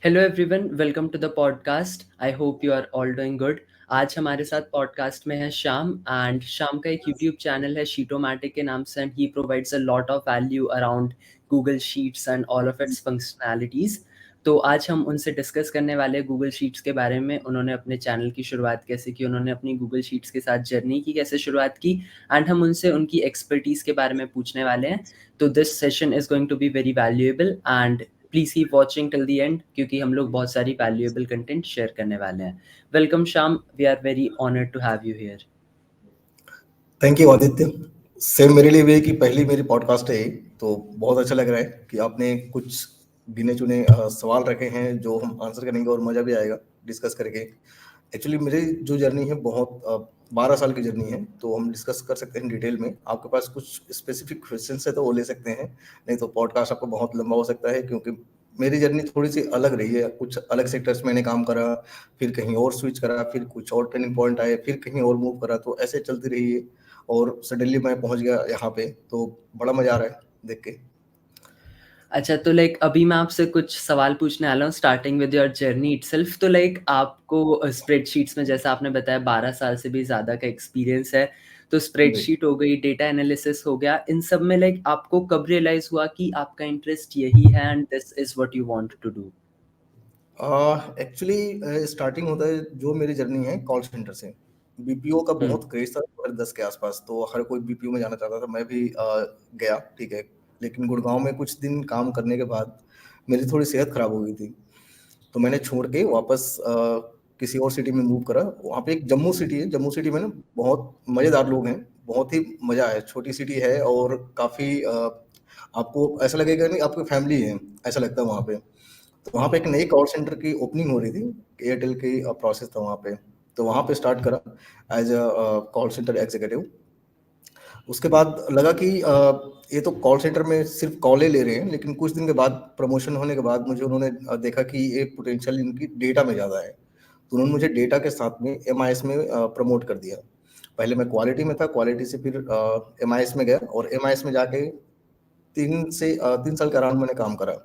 Hello everyone, welcome to the podcast. I hope you are all doing good. आज हमारे साथ podcast में है श्याम, एंड श्याम का एक यूट्यूब चैनल है शीटोमैटिक के नाम से, and he provides a lot of value around Google sheets and all of its functionalities. तो आज हम उनसे डिस्कस करने वाले हैं गूगल शीट्स के बारे में। उन्होंने अपने चैनल की शुरुआत कैसे की, उन्होंने अपनी गूगल शीट्स के साथ जर्नी की कैसे शुरुआत की, एंड हम उनसे उनकी एक्सपर्टीज़ के बारे में पूछने वाले हैं। तो this session is going to be very valuable, and please keep watching till the end, क्योंकि हम लोग बहुत सारी वैल्यूएबल कंटेंट शेयर करने वाले हैं। Welcome Shyam, we are very honoured to have you here. Thank you Aditya. Same मेरे लिए भी है कि पहली मेरी पॉडकास्ट है ये, तो बहुत अच्छा लग रहा है कि आपने कुछ गिने चुने सवाल रखे हैं जो हम आंसर करेंगे और मजा भी आएगा डिस्कस करके। एक्चुअली मेरी जो जर्नी है बहुत 12 साल की जर्नी है, तो हम डिस्कस कर सकते हैं डिटेल में। आपके पास कुछ स्पेसिफिक क्वेश्चन है तो वो ले सकते हैं, नहीं तो पॉडकास्ट आपको बहुत लंबा हो सकता है, क्योंकि मेरी जर्नी थोड़ी सी अलग रही है। कुछ अलग सेक्टर्स मैंने काम करा, फिर कहीं और स्विच करा, फिर कुछ और टर्निंग पॉइंट आए, फिर कहीं और मूव करा, तो ऐसे चलती रही है और सडनली मैं पहुंच गया यहाँ पे। तो बड़ा मजा आ रहा है देख के। अच्छा, तो लाइक अभी मैं आपसे कुछ सवाल पूछने वाला हूँ, starting with your journey itself. तो लाइक आपको स्प्रेडशीट्स में, जैसा आपने बताया, 12 साल से भी ज़्यादा का एक्सपीरियंस है। तो स्प्रेडशीट हो गई, डेटा एनालिसिस हो गया, इन सब में लाइक आपको कब रियलाइज हुआ कि आपका इंटरेस्ट यही है and this is what you want to do? Actually starting होता है जो मेरी जर्नी है कॉल सेंटर से। बीपीओ का बहुत क्रेज था 2010 के आसपास, तो हर कोई बीपीओ में जाना चाहता था। मैं भी गया, ठीक है। लेकिन गुड़गांव में कुछ दिन काम करने के बाद मेरी थोड़ी सेहत खराब हो गई थी, तो मैंने छोड़ के वापस किसी और सिटी में मूव करा। वहाँ पे एक जम्मू सिटी है, जम्मू सिटी में ना बहुत मज़ेदार लोग हैं, बहुत ही मज़ा है। छोटी सिटी है और काफ़ी आपको ऐसा लगेगा नहीं आपकी फैमिली है, ऐसा लगता है वहाँ पे। तो वहाँ पे एक नई कॉल सेंटर की ओपनिंग हो रही थी, एयरटेल की प्रोसेस था वहाँ पे। तो वहाँ पे स्टार्ट करा as a call centre executive. उसके बाद लगा कि ये तो कॉल सेंटर में सिर्फ कॉलें ले रहे हैं, लेकिन कुछ दिन के बाद प्रमोशन होने के बाद मुझे उन्होंने देखा कि ये पोटेंशियल इनकी डेटा में ज़्यादा है, तो उन्होंने मुझे डेटा के साथ में एमआईएस में प्रमोट कर दिया। पहले मैं क्वालिटी में था, क्वालिटी से फिर एमआईएस में गया, और एमआईएस में जाके 3 साल के अराउंड मैंने काम करा।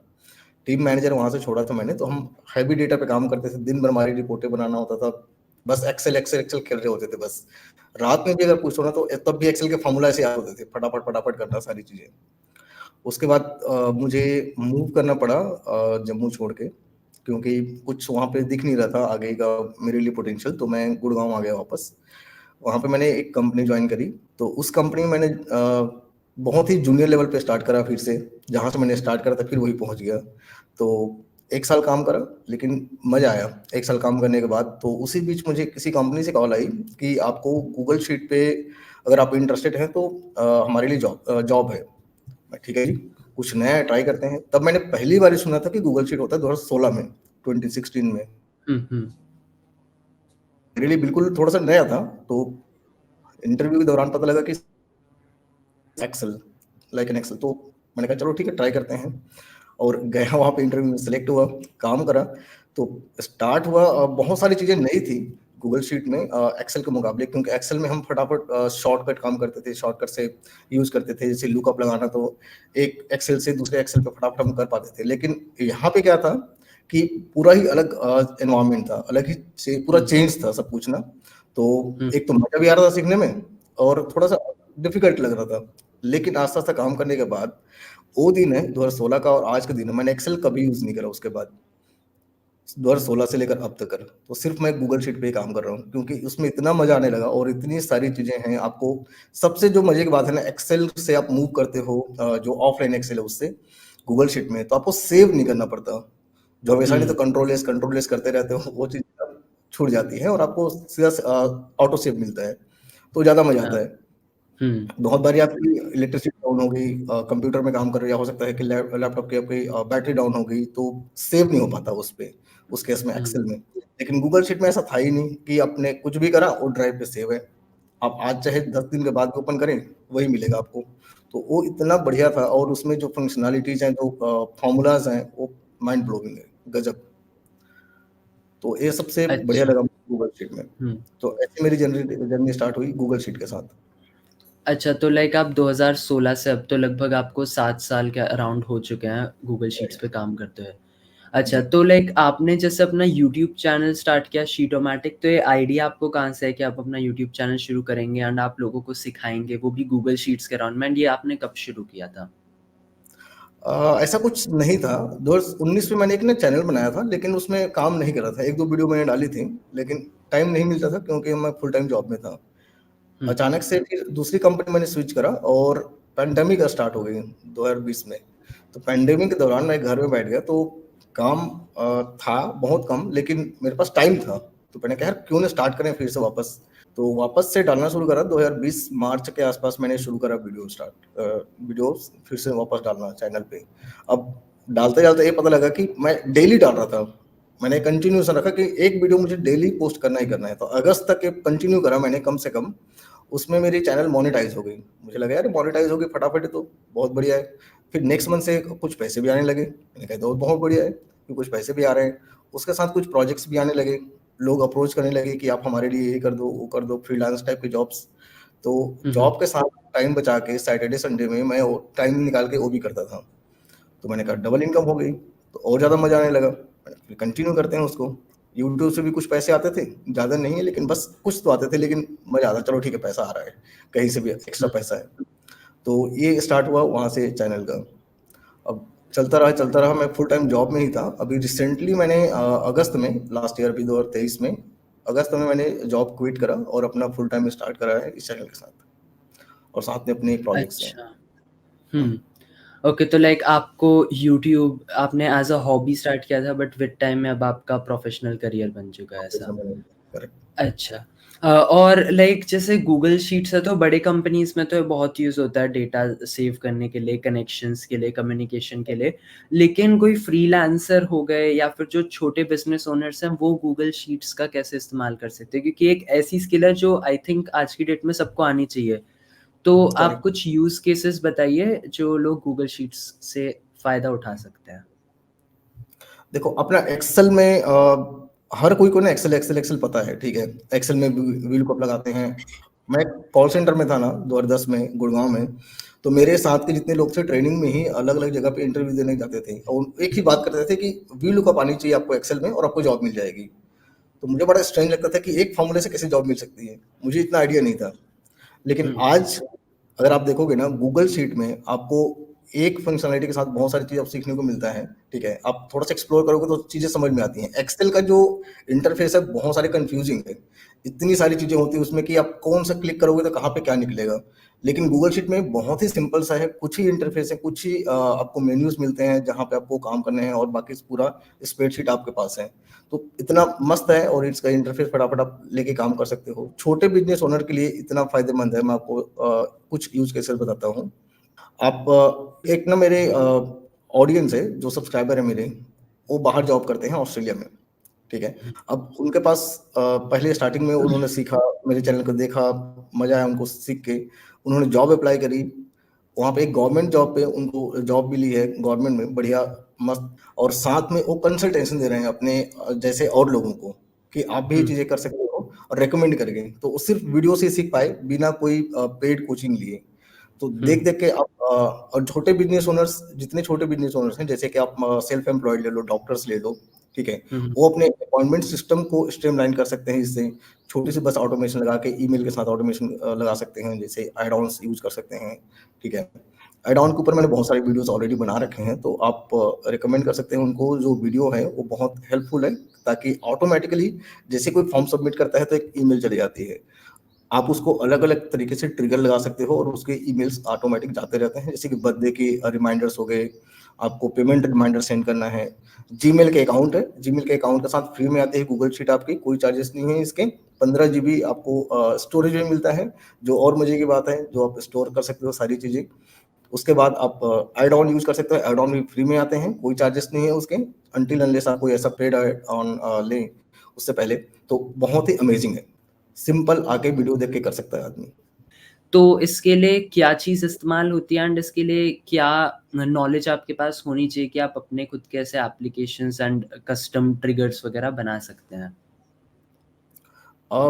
टीम मैनेजर वहाँ से छोड़ा था मैंने, तो हम हैवी डेटा पे काम करते थे। दिन भर हमारी रिपोर्टें बनाना होता था, बस एक्सेल एक्सेल एक्सेल खेल रहे होते थे बस। रात में भी अगर पूछो ना तो तब भी एक्सेल के फॉर्मूला ऐसे याद होते थे, फटाफट फटाफट करना सारी चीजें। उसके बाद मुझे मूव करना पड़ा जम्मू छोड़ के, क्योंकि कुछ वहाँ पे दिख नहीं रहा था आगे का मेरे लिए पोटेंशियल। तो मैं गुड़गांव आ गया वापस। वहाँ पे मैंने एक कंपनी ज्वाइन करी, तो उस कंपनी में मैंने बहुत ही जूनियर लेवल पे स्टार्ट करा फिर से। जहाँ से मैंने स्टार्ट करा था फिर वही पहुँच गया। तो 1 साल काम करा, लेकिन मजा आया। 1 साल काम करने के बाद तो उसी बीच मुझे किसी कंपनी से कॉल आई कि आपको गूगल शीट पे अगर आप इंटरेस्टेड हैं तो हमारे लिए जॉब है। ठीक है जी, कुछ नया ट्राई करते हैं। तब मैंने पहली बार सुना था कि गूगल शीट होता है 2016 में, 2016 में। मेरे लिए बिल्कुल थोड़ा सा नया था। तो इंटरव्यू के दौरान पता लगा कि एक्सेल, लाइक एन एक्सेल। तो मैंने कहा चलो ठीक है, ट्राई करते हैं, और गया वहाँ पे। इंटरव्यू में सेलेक्ट हुआ, काम करा। तो स्टार्ट हुआ, बहुत सारी चीज़ें नई थी गूगल शीट में एक्सेल के मुकाबले, क्योंकि एक्सेल में हम फटाफट शॉर्टकट काम करते थे, शॉर्टकट से यूज़ करते थे। जैसे लुकअप लगाना, तो एक एक्सेल से दूसरे एक्सेल पे फटाफट हम कर पाते थे। लेकिन यहाँ पे क्या था कि पूरा ही अलग एनवायरनमेंट था, अलग ही से पूरा चेंज था सब कुछ ना। तो एक तो मजा भी आ रहा था सीखने में, और थोड़ा सा डिफिकल्ट लग रहा था। लेकिन आस्ता आस्ता काम करने के बाद, वो दिन है 2016 का, और आज का दिन है, मैंने एक्सेल कभी यूज नहीं करा उसके बाद। 2016 से लेकर अब तक कर, तो सिर्फ मैं गूगल शीट पे ही काम कर रहा हूँ, क्योंकि उसमें इतना मजा आने लगा और इतनी सारी चीजें हैं। आपको सबसे जो मजे की बात है ना, एक्सेल से आप मूव करते हो, जो ऑफलाइन एक्सेल है उससे गूगल शीट में, तो आपको सेव नहीं करना पड़ता। जो हमेशा नहीं तो कंट्रोल एस करते रहते हो, वो चीज छूट जाती है और आपको सीधा ऑटो सेव मिलता है, तो ज्यादा मजा आता है। बहुत बारी आपकी इलेक्ट्रिसिटी डाउन हो गई, कंप्यूटर में काम कर रहे, या हो सकता है कि लैपटॉप की आपकी बैटरी डाउन हो गई, तो सेव नहीं हो पाता उस पे, उस केस में एक्सेल में। लेकिन गूगल शीट में ऐसा था ही नहीं कि आपने कुछ भी करा वो ड्राइव पे सेव है। आप आज चाहे 10 दिन के बाद ओपन करें, वही मिलेगा आपको। तो वो इतना बढ़िया था, और उसमें जो फंक्शनैलिटीज हैं, जो फॉर्मूलाज हैं, वो माइंड ब्लोइंग है, गजब। तो ये सबसे बढ़िया अच्छा। लगा गूगल शीट में। तो ऐसे मेरी जर्नी स्टार्ट हुई गूगल शीट के साथ। अच्छा, तो लाइक आप 2016 से अब तो लगभग आपको 7 साल के अराउंड हो चुके हैं गूगल शीट्स पे काम करते हुए। अच्छा, जी। तो लाइक आपने जैसे अपना यूट्यूब चैनल स्टार्ट किया शीटोमैटिक, तो ये आइडिया आपको कहाँ से है कि आप अपना यूट्यूब चैनल शुरू करेंगे एंड आप लोगों को सिखाएँगे, वो भी गूगल शीट्स के अराउंड में, एंड ये आपने कब शुरू किया था? ऐसा कुछ नहीं था। 2019 में मैंने एक ना चैनल बनाया था, लेकिन उसमें काम नहीं कर रहा था। 1-2 वीडियो मैंने डाली थी, लेकिन टाइम नहीं मिलता था क्योंकि मैं फुल टाइम जॉब में था। हुँ, अचानक से फिर दूसरी कंपनी मैंने स्विच करा और पैंडेमिक स्टार्ट हो गई 2020 में। तो पैंडेमिक के दौरान मैं घर में बैठ गया, तो काम था बहुत कम, लेकिन मेरे पास टाइम था। तो मैंने कहा यार क्यों ना स्टार्ट करें फिर से वापस। तो वापस से डालना शुरू करा। 2020 मार्च के आसपास मैंने शुरू करा वीडियोस फिर से वापस डालना चैनल पे। अब डालते-डालते ये पता लगा कि मैं डेली डाल रहा था। मैंने कंटिन्यूएशन रखा कि एक वीडियो मुझे डेली पोस्ट करना ही करना है। तो अगस्त तक ये कंटिन्यू करा मैंने कम से कम। उसमें मेरी चैनल मोनेटाइज हो गई। मुझे लगा यार मोनेटाइज हो गई फटाफट, है तो बहुत बढ़िया है। फिर नेक्स्ट मंथ से कुछ पैसे भी आने लगे। मैंने कहा तो बहुत बढ़िया है कि कुछ पैसे भी आ रहे हैं। उसके साथ कुछ प्रोजेक्ट्स भी आने लगे। लोग अप्रोच करने लगे कि आप हमारे लिए ये कर दो, वो कर दो, फ्रीलांस टाइप की जॉब्स। तो हुँ, हुँ। जॉब के साथ टाइम बचा के सैटरडे संडे में मैं टाइम निकाल के वो भी करता था। तो मैंने कहा डबल इनकम हो गई, तो और ज़्यादा मज़ा आने लगा। मैंने फिर कंटिन्यू करते हैं उसको। यूट्यूब से भी कुछ पैसे आते थे, ज़्यादा नहीं है लेकिन बस कुछ तो आते थे, लेकिन मज़ा आता चलो ठीक है पैसा आ रहा है, कहीं से भी एक्स्ट्रा हुँ, पैसा है। तो ये स्टार्ट हुआ वहाँ से चैनल का। अब चलता रहा, मैं फुल टाइम जॉब में ही था। अभी रिसेंटली मैंने अगस्त में, लास्ट ईयर भी 2023 में, अगस्त में मैंने जॉब क्विट करा और अपना फुल टाइम स्टार्ट करा है इस चैनल के साथ, और साथ में अपने प्रोजेक्ट्स हैं। अच्छा। हाँ, हुँ। ओके, तो लाइक आपको यूट्यूब आपने एज़ अ हॉबी स्टार्ट किया था, बट विद टाइम में अब आपका प्रोफ़ेशनल करियर बन चुका है ऐसा? करेक्ट। अच्छा। और लाइक जैसे गूगल शीट्स है, तो बड़े कंपनीज़ में तो ये बहुत यूज़ होता है डेटा सेव करने के लिए, कनेक्शंस के लिए, कम्युनिकेशन के लिए। लेकिन कोई फ्रीलांसर हो गए या फिर जो छोटे बिज़नेस ओनर्स हैं, वो गूगल शीट्स का कैसे इस्तेमाल कर सकते हैं? क्योंकि एक ऐसी स्किल है जो आई थिंक आज की डेट में सबको आनी चाहिए। तो आप करेक्ट। कुछ यूज़ केसेस बताइए जो लोग गूगल शीट्स से फ़ायदा उठा सकते हैं? देखो अपना एक्सेल में हर कोई को ना एक्सेल पता है, ठीक है। एक्सेल में वीलुकअप लगाते हैं। मैं कॉल सेंटर में था ना 2010 में गुड़गांव में। तो मेरे साथ के जितने लोग थे ट्रेनिंग में ही अलग अलग जगह पे इंटरव्यू देने जाते थे, और एक ही बात करते थे कि वीलुकअप आनी चाहिए आपको एक्सेल में और आपको जॉब मिल जाएगी। तो मुझे बड़ा स्ट्रेंज लगता था कि एक फॉर्मूले से कैसे जॉब मिल सकती है, मुझे इतना आइडिया नहीं था। लेकिन हुँ, आज अगर आप देखोगे ना गूगल शीट में आपको एक फंक्शनैलिटी के साथ बहुत सारी चीज़ें अब सीखने को मिलता है, ठीक है? आप थोड़ा-सा एक्सप्लोर करोगे तो चीज़ें समझ में आती हैं। एक्सेल का जो इंटरफ़ेस है बहुत सारे कन्फ्यूज़िंग है। इतनी सारी चीज़ें होती हैं उसमें कि आप कौन-सा क्लिक करोगे तो कहाँ पे क्या निकलेगा। लेकिन गूगल शीट में बहुत ही सिंपल सा है, कुछ ही इंटरफ़ेस है, कुछ ही आपको मेन्यूज़ मिलते हैं जहाँ पे आपको काम करने हैं, और बाकी पूरा स्प्रेडशीट आपके पास है। तो इतना मस्त है और इसका इंटरफ़ेस फटाफट आप लेके काम कर सकते हो। छोटे बिज़नेस ओनर के लिए इतना फ़ायदेमंद है, मैं आपको कुछ यूज़ केसेस बताता हूँ। आप एक ना मेरे ऑडियंस है, जो सब्सक्राइबर है मेरे, वो बाहर जॉब करते हैं ऑस्ट्रेलिया में, ठीक है? हुँ, अब उनके पास पहले स्टार्टिंग में उन्होंने सीखा, मेरे चैनल को देखा, मज़ा आया उनको सीख के, उन्होंने जॉब अप्लाई करी। वहाँ पे एक गवर्नमेंट जॉब पे उनको जॉब मिली है गवर्नमेंट में, बढ़िया मस्त। और साथ में वो कंसल्टेशन दे रहे हैं अपने जैसे और लोगों को, कि आप भी ये हुँ, चीज़ें कर सकते हो, और रिकमेंड करके। तो वो सिर्फ़ वीडियो से ही सीख पाए बिना कोई पेड कोचिंग लिए। तो हुँ, देख-देख के आप और छोटे बिज़नेस ओनर्स, जितने छोटे बिज़नेस ओनर्स हैं, जैसे कि आप सेल्फ एम्प्लॉयड ले लो, डॉक्टर्स ले लो, ठीक है? हुँ, हुँ, वो अपने अपॉइंटमेंट सिस्टम को स्ट्रीमलाइन कर सकते हैं इससे। छोटी-सी बस ऑटोमेशन लगा के ईमेल के साथ ऑटोमेशन लगा सकते हैं, जैसे ऐड ऑन्स यूज़ कर सकते हैं, ठीक है? ऐड ऑन के ऊपर मैंने बहुत सारे वीडियोज़ ऑलरेडी बना रखे हैं, तो आप रिकमेंड कर सकते हैं उनको। जो वीडियो है, वो बहुत हेल्पफुल है, ताकि ऑटोमैटिकली जैसे कोई फॉर्म सबमिट करता है, तो एक ईमेल चली जाती है। आप उसको अलग-अलग तरीके से ट्रिगर लगा सकते हो और उसके ईमेल्स ऑटोमैटिक जाते रहते हैं। जैसे कि बर्थडे के रिमाइंडर्स हो गए, आपको पेमेंट रिमाइंडर सेंड करना है। जीमेल के अकाउंट है, जीमेल के अकाउंट के साथ फ्री में आती है गूगल शीट आपकी, कोई चार्जेस नहीं है इसके। 15 जीबी आपको स्टोरेज में मिलता है, जो और मज़े की बात है, जो आप स्टोर कर सकते हो सारी चीज़ें। उसके बाद आप ऐड ऑन यूज़ कर सकते हो, ऐड ऑन भी फ्री में आते हैं, कोई चार्जेस नहीं है उसके, अनटिल अनलेस आप कोई ऐसा पेड ऐड ऑन लें उससे पहले। तो बहुत ही अमेज़िंग है। सिंपल आके वीडियो देख के कर सकता है आदमी। तो इसके लिए क्या चीज़ इस्तेमाल होती है एंड इसके लिए क्या नॉलेज आपके पास होनी चाहिए कि आप अपने खुद के ऐसे एप्लीकेशंस एंड कस्टम ट्रिगर्स वगैरह बना सकते हैं?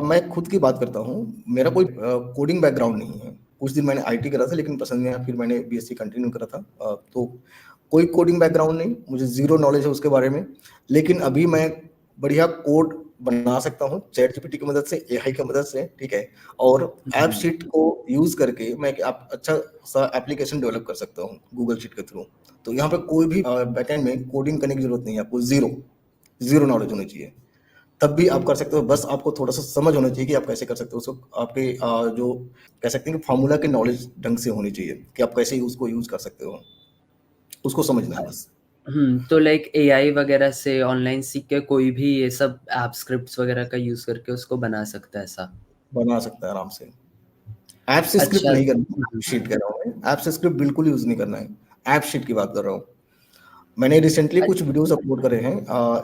मैं खुद की बात करता हूँ, मेरा कोई कोडिंग बैकग्राउंड नहीं है। कुछ दिन मैंने आईटी करा था लेकिन पसंद नहीं आया, फिर मैंने बीएससी कंटिन्यू करा था। तो कोई कोडिंग बैकग्राउंड नहीं, मुझे ज़ीरो नॉलेज है उसके बारे में, लेकिन अभी मैं बढ़िया कोड बना सकता हूँ चैट जीपीटी की मदद से, एआई की मदद से, ठीक है? और ऐप हम्म। शीट को यूज़ करके मैं एक अच्छा सा एप्लीकेशन डेवलप कर सकता हूँ गूगल शीट के थ्रू। तो यहाँ पे कोई भी बैकएंड में कोडिंग करने की जरूरत नहीं है आपको, ज़ीरो नॉलेज होनी चाहिए। तब भी आप कर सकते हो, बस आपको थोड़ा-सा समझ होना चाहिए कि आप कैसे कर सकते हो उसको। आपके जो कह सकते हैं कि फ़ॉर्मूला की नॉलेज ढंग से होनी चाहिए कि आप कैसे उसको यूज़ कर सकते हो। उसको समझना है बस। तो लाइक एआई वगैरह से ऑनलाइन सीख के कोई भी ये सब ऐप स्क्रिप्ट्स वगैरह का यूज करके उसको बना सकता है ऐसा। बना सकता है आराम से। ऐप से स्क्रिप्ट अच्छा। नहीं करना है, शीट कह रहा हूँ मैं। ऐप से स्क्रिप्ट बिल्कुल यूज़ नहीं करना है। ऐप शीट की बात कर रहा हूँ। मैंने रिसेंटली कुछ वीडियोस अपलोड करे हैं।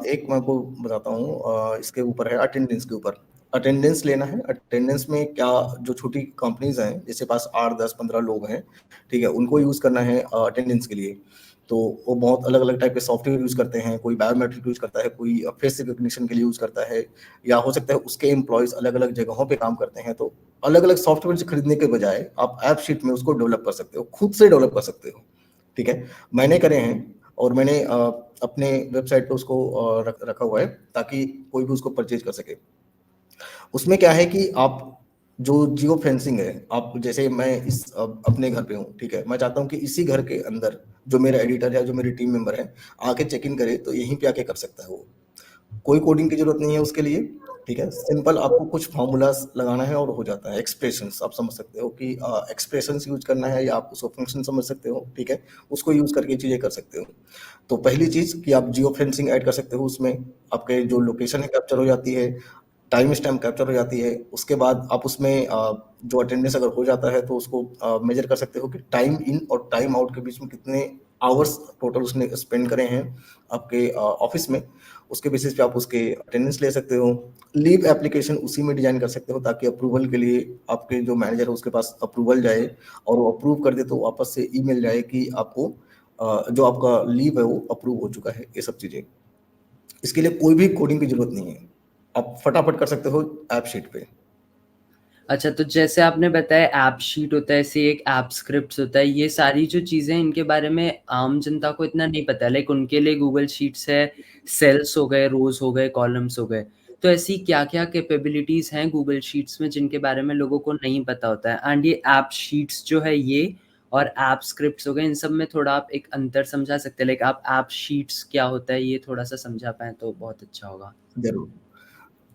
एक मैं आपको बताता हूँ, इसके ऊपर है अटेंडेंस के ऊपर। अटेंडेंस लेना है, अटेंडेंस में क्या जो छोटी कंपनीज़ हैं, जिसके पास 8, 10, 15 लोग हैं, ठीक है? उनको यूज़ करना है अटेंडेंस के लिए। तो वो बहुत अलग-अलग टाइप के सॉफ्टवेयर यूज़ करते हैं, कोई बायोमेट्रिक यूज़ करता है, कोई फेस रिकॉग्निशन के लिए यूज़ करता है, या हो सकता है उसके एम्प्लॉइज़ अलग-अलग जगहों पे काम करते हैं। तो अलग-अलग सॉफ्टवेयर खरीदने के बजाय आप ऐप शीट में उसको डेवलप कर सकते हो, खुद से डेवलप कर सकते हो, ठीक है? मैंने करे हैं और मैंने अपने वेबसाइट पे उसको रखा हुआ है ताकि कोई भी उसको परचेज कर सके। उसमें क्या है कि आप जो जियो फेंसिंग है, आप जैसे मैं अपने घर पे हूँ, ठीक है? मैं चाहता हूँ कि इसी घर के अंदर जो मेरा एडिटर है, जो मेरी टीम मेंबर है, आके चेक इन करे, तो यहीं पे आके कर सकता है वो। कोई कोडिंग की जरूरत नहीं है उसके लिए, ठीक है? सिंपल आपको कुछ फॉर्मूलाज लगाना है और हो जाता है। एक्सप्रेशंस आप समझ सकते हो कि एक्सप्रेशंस यूज करना है, या आप उसको फंक्शन समझ सकते हो, ठीक है? उसको यूज करके चीजें कर सकते हो। तो पहली चीज कि आप जियो फेंसिंग ऐड कर सकते हो उसमें, आपके जो लोकेशन है कैप्चर हो जाती है, टाइम स्टैम्प कैप्चर हो जाती है। उसके बाद आप उसमें जो अटेंडेंस अगर हो जाता है तो उसको मेजर कर सकते हो कि टाइम इन और टाइम आउट के बीच में कितने आवर्स टोटल उसने स्पेंड करे हैं आपके ऑफिस में। उसके बेसिस पे आप उसके अटेंडेंस ले सकते हो। लीव एप्लीकेशन उसी में डिजाइन कर सकते हो ताकि अप्रूवल के लिए आपके जो मैनेजर है उसके पास अप्रूवल जाए, और वो अप्रूव कर दे तो वापस से ईमेल जाए कि आपको जो आपका लीव है वो अप्रूव हो चुका है। ये सब चीजें, इसके लिए कोई भी कोडिंग की जरूरत नहीं है, आप फटाफट कर सकते हो ऐप शीट पे। अच्छा, तो जैसे आपने बताया ऐप शीट होता है, ऐसे एक ऐप स्क्रिप्ट्स होता है, ये सारी जो चीज़ें इनके बारे में आम जनता को इतना नहीं पता है। लाइक उनके लिए गूगल शीट्स है, सेल्स हो गए, रोज हो गए, कॉलम्स हो गए। तो ऐसी क्या-क्या कैपेबिलिटीज़ हैं गूगल शीट्स में जिनके बारे में लोगों को नहीं पता होता है? एंड ये ऐप शीट्स जो है ये और ऐप स्क्रिप्ट्स हो गए, इन सब में थोड़ा आप एक अंतर समझा सकते हैं? लाइक आप ऐप शीट्स क्या होता है ये थोड़ा-सा समझा पाएँ तो बहुत अच्छा होगा। जरूर।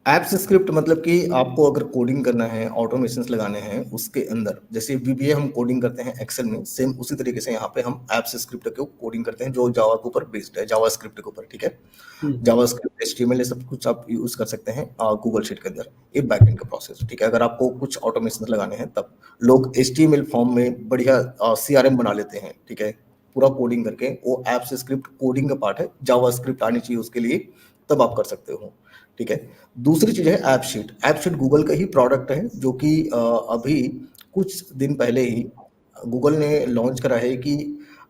ऐप्स स्क्रिप्ट मतलब कि आपको अगर कोडिंग करना है, ऑटोमेशंस लगाने हैं उसके अंदर, जैसे वीबीए हम कोडिंग करते हैं एक्सेल में, सेम उसी तरीके से यहाँ पे हम ऐप्स स्क्रिप्ट को कोडिंग करते हैं जो जावा के ऊपर बेस्ड है, जावा स्क्रिप्ट के ऊपर, ठीक है? हुँ, हुँ। जावा स्क्रिप्ट, एचटीएमएल, ये सब कुछ आप यूज कर सकते हैं गूगल शीट के अंदर। ये बैकएंड का प्रोसेस, ठीक है? अगर आपको कुछ ऑटोमेशन लगाने हैं तब लोग एचटीएमएल फॉर्म में बढ़िया सीआरएम बना लेते हैं, ठीक है? पूरा कोडिंग करके, वो ऐप्स स्क्रिप्ट कोडिंग का पार्ट है, जावा स्क्रिप्ट आनी चाहिए उसके लिए, तब आप कर सकते हो, ठीक है? दूसरी चीज है app sheet. App sheet Google का ही प्रोडक्ट है जो कि अभी कुछ दिन पहले ही गूगल ने लॉन्च करा है कि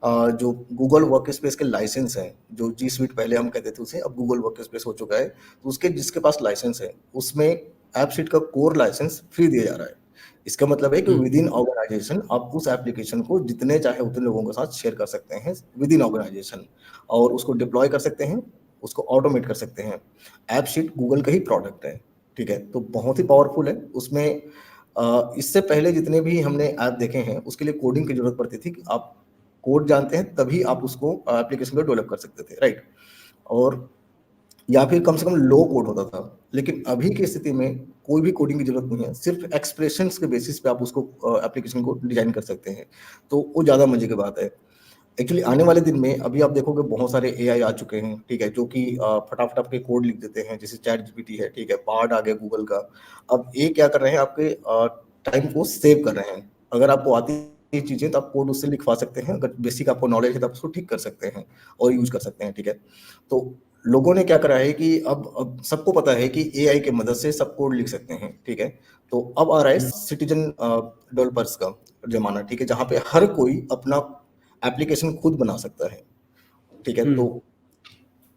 जो गूगल वर्क स्पेस के लाइसेंस है, जो जी स्वीट पहले हम कहते थे उसे, अब गूगल वर्क स्पेस हो चुका है, तो उसके जिसके पास लाइसेंस है उसमें ऐप शीट का कोर लाइसेंस फ्री दिया जा रहा है। इसका मतलब है कि हुँ, विद इन ऑर्गेनाइजेशन आप उस एप्लीकेशन को जितने चाहे उतने लोगों के साथ शेयर कर सकते हैं विद इन ऑर्गेनाइजेशन, और उसको डिप्लॉय कर सकते हैं, उसको ऑटोमेट कर सकते हैं। ऐप शीट गूगल का ही प्रोडक्ट है, ठीक है? तो बहुत ही पावरफुल है। उसमें इससे पहले जितने भी हमने ऐप देखे हैं उसके लिए कोडिंग की जरूरत पड़ती थी कि आप कोड जानते हैं तभी आप उसको एप्लीकेशन को डेवलप कर सकते थे, राइट? और या फिर कम से कम लो कोड होता था, लेकिन अभी की स्थिति में कोई भी कोडिंग की जरूरत नहीं है, सिर्फ एक्सप्रेशंस के बेसिस पे आप उसको एप्लीकेशन को डिजाइन कर सकते हैं। तो वो ज्यादा मजे की बात है। एक्चुअली आने वाले दिन में अभी आप देखोगे बहुत सारे एआई आ चुके हैं, ठीक है? जो कि फटाफट आपके कोड लिख देते हैं, जैसे चैट जीपीटी है, ठीक है? बार्ड आ गया गूगल का। अब ये क्या कर रहे हैं, आपके टाइम को सेव कर रहे हैं। अगर आपको आती है चीजें तो आप कोड उससे लिखवा सकते हैं, अगर बेसिक आपको नॉलेज है तो आप उसको ठीक कर सकते हैं और यूज कर सकते हैं, ठीक है? तो लोगों ने क्या करा है कि अब सबको पता है कि एआई की मदद से सब कोड लिख सकते हैं, ठीक है? तो अब आ रहा है हुँ। सिटीजन डेवलपर्स का जमाना, ठीक है? जहाँ पे हर कोई अपना एप्लीकेशन खुद बना सकता है, ठीक है? हुँ। तो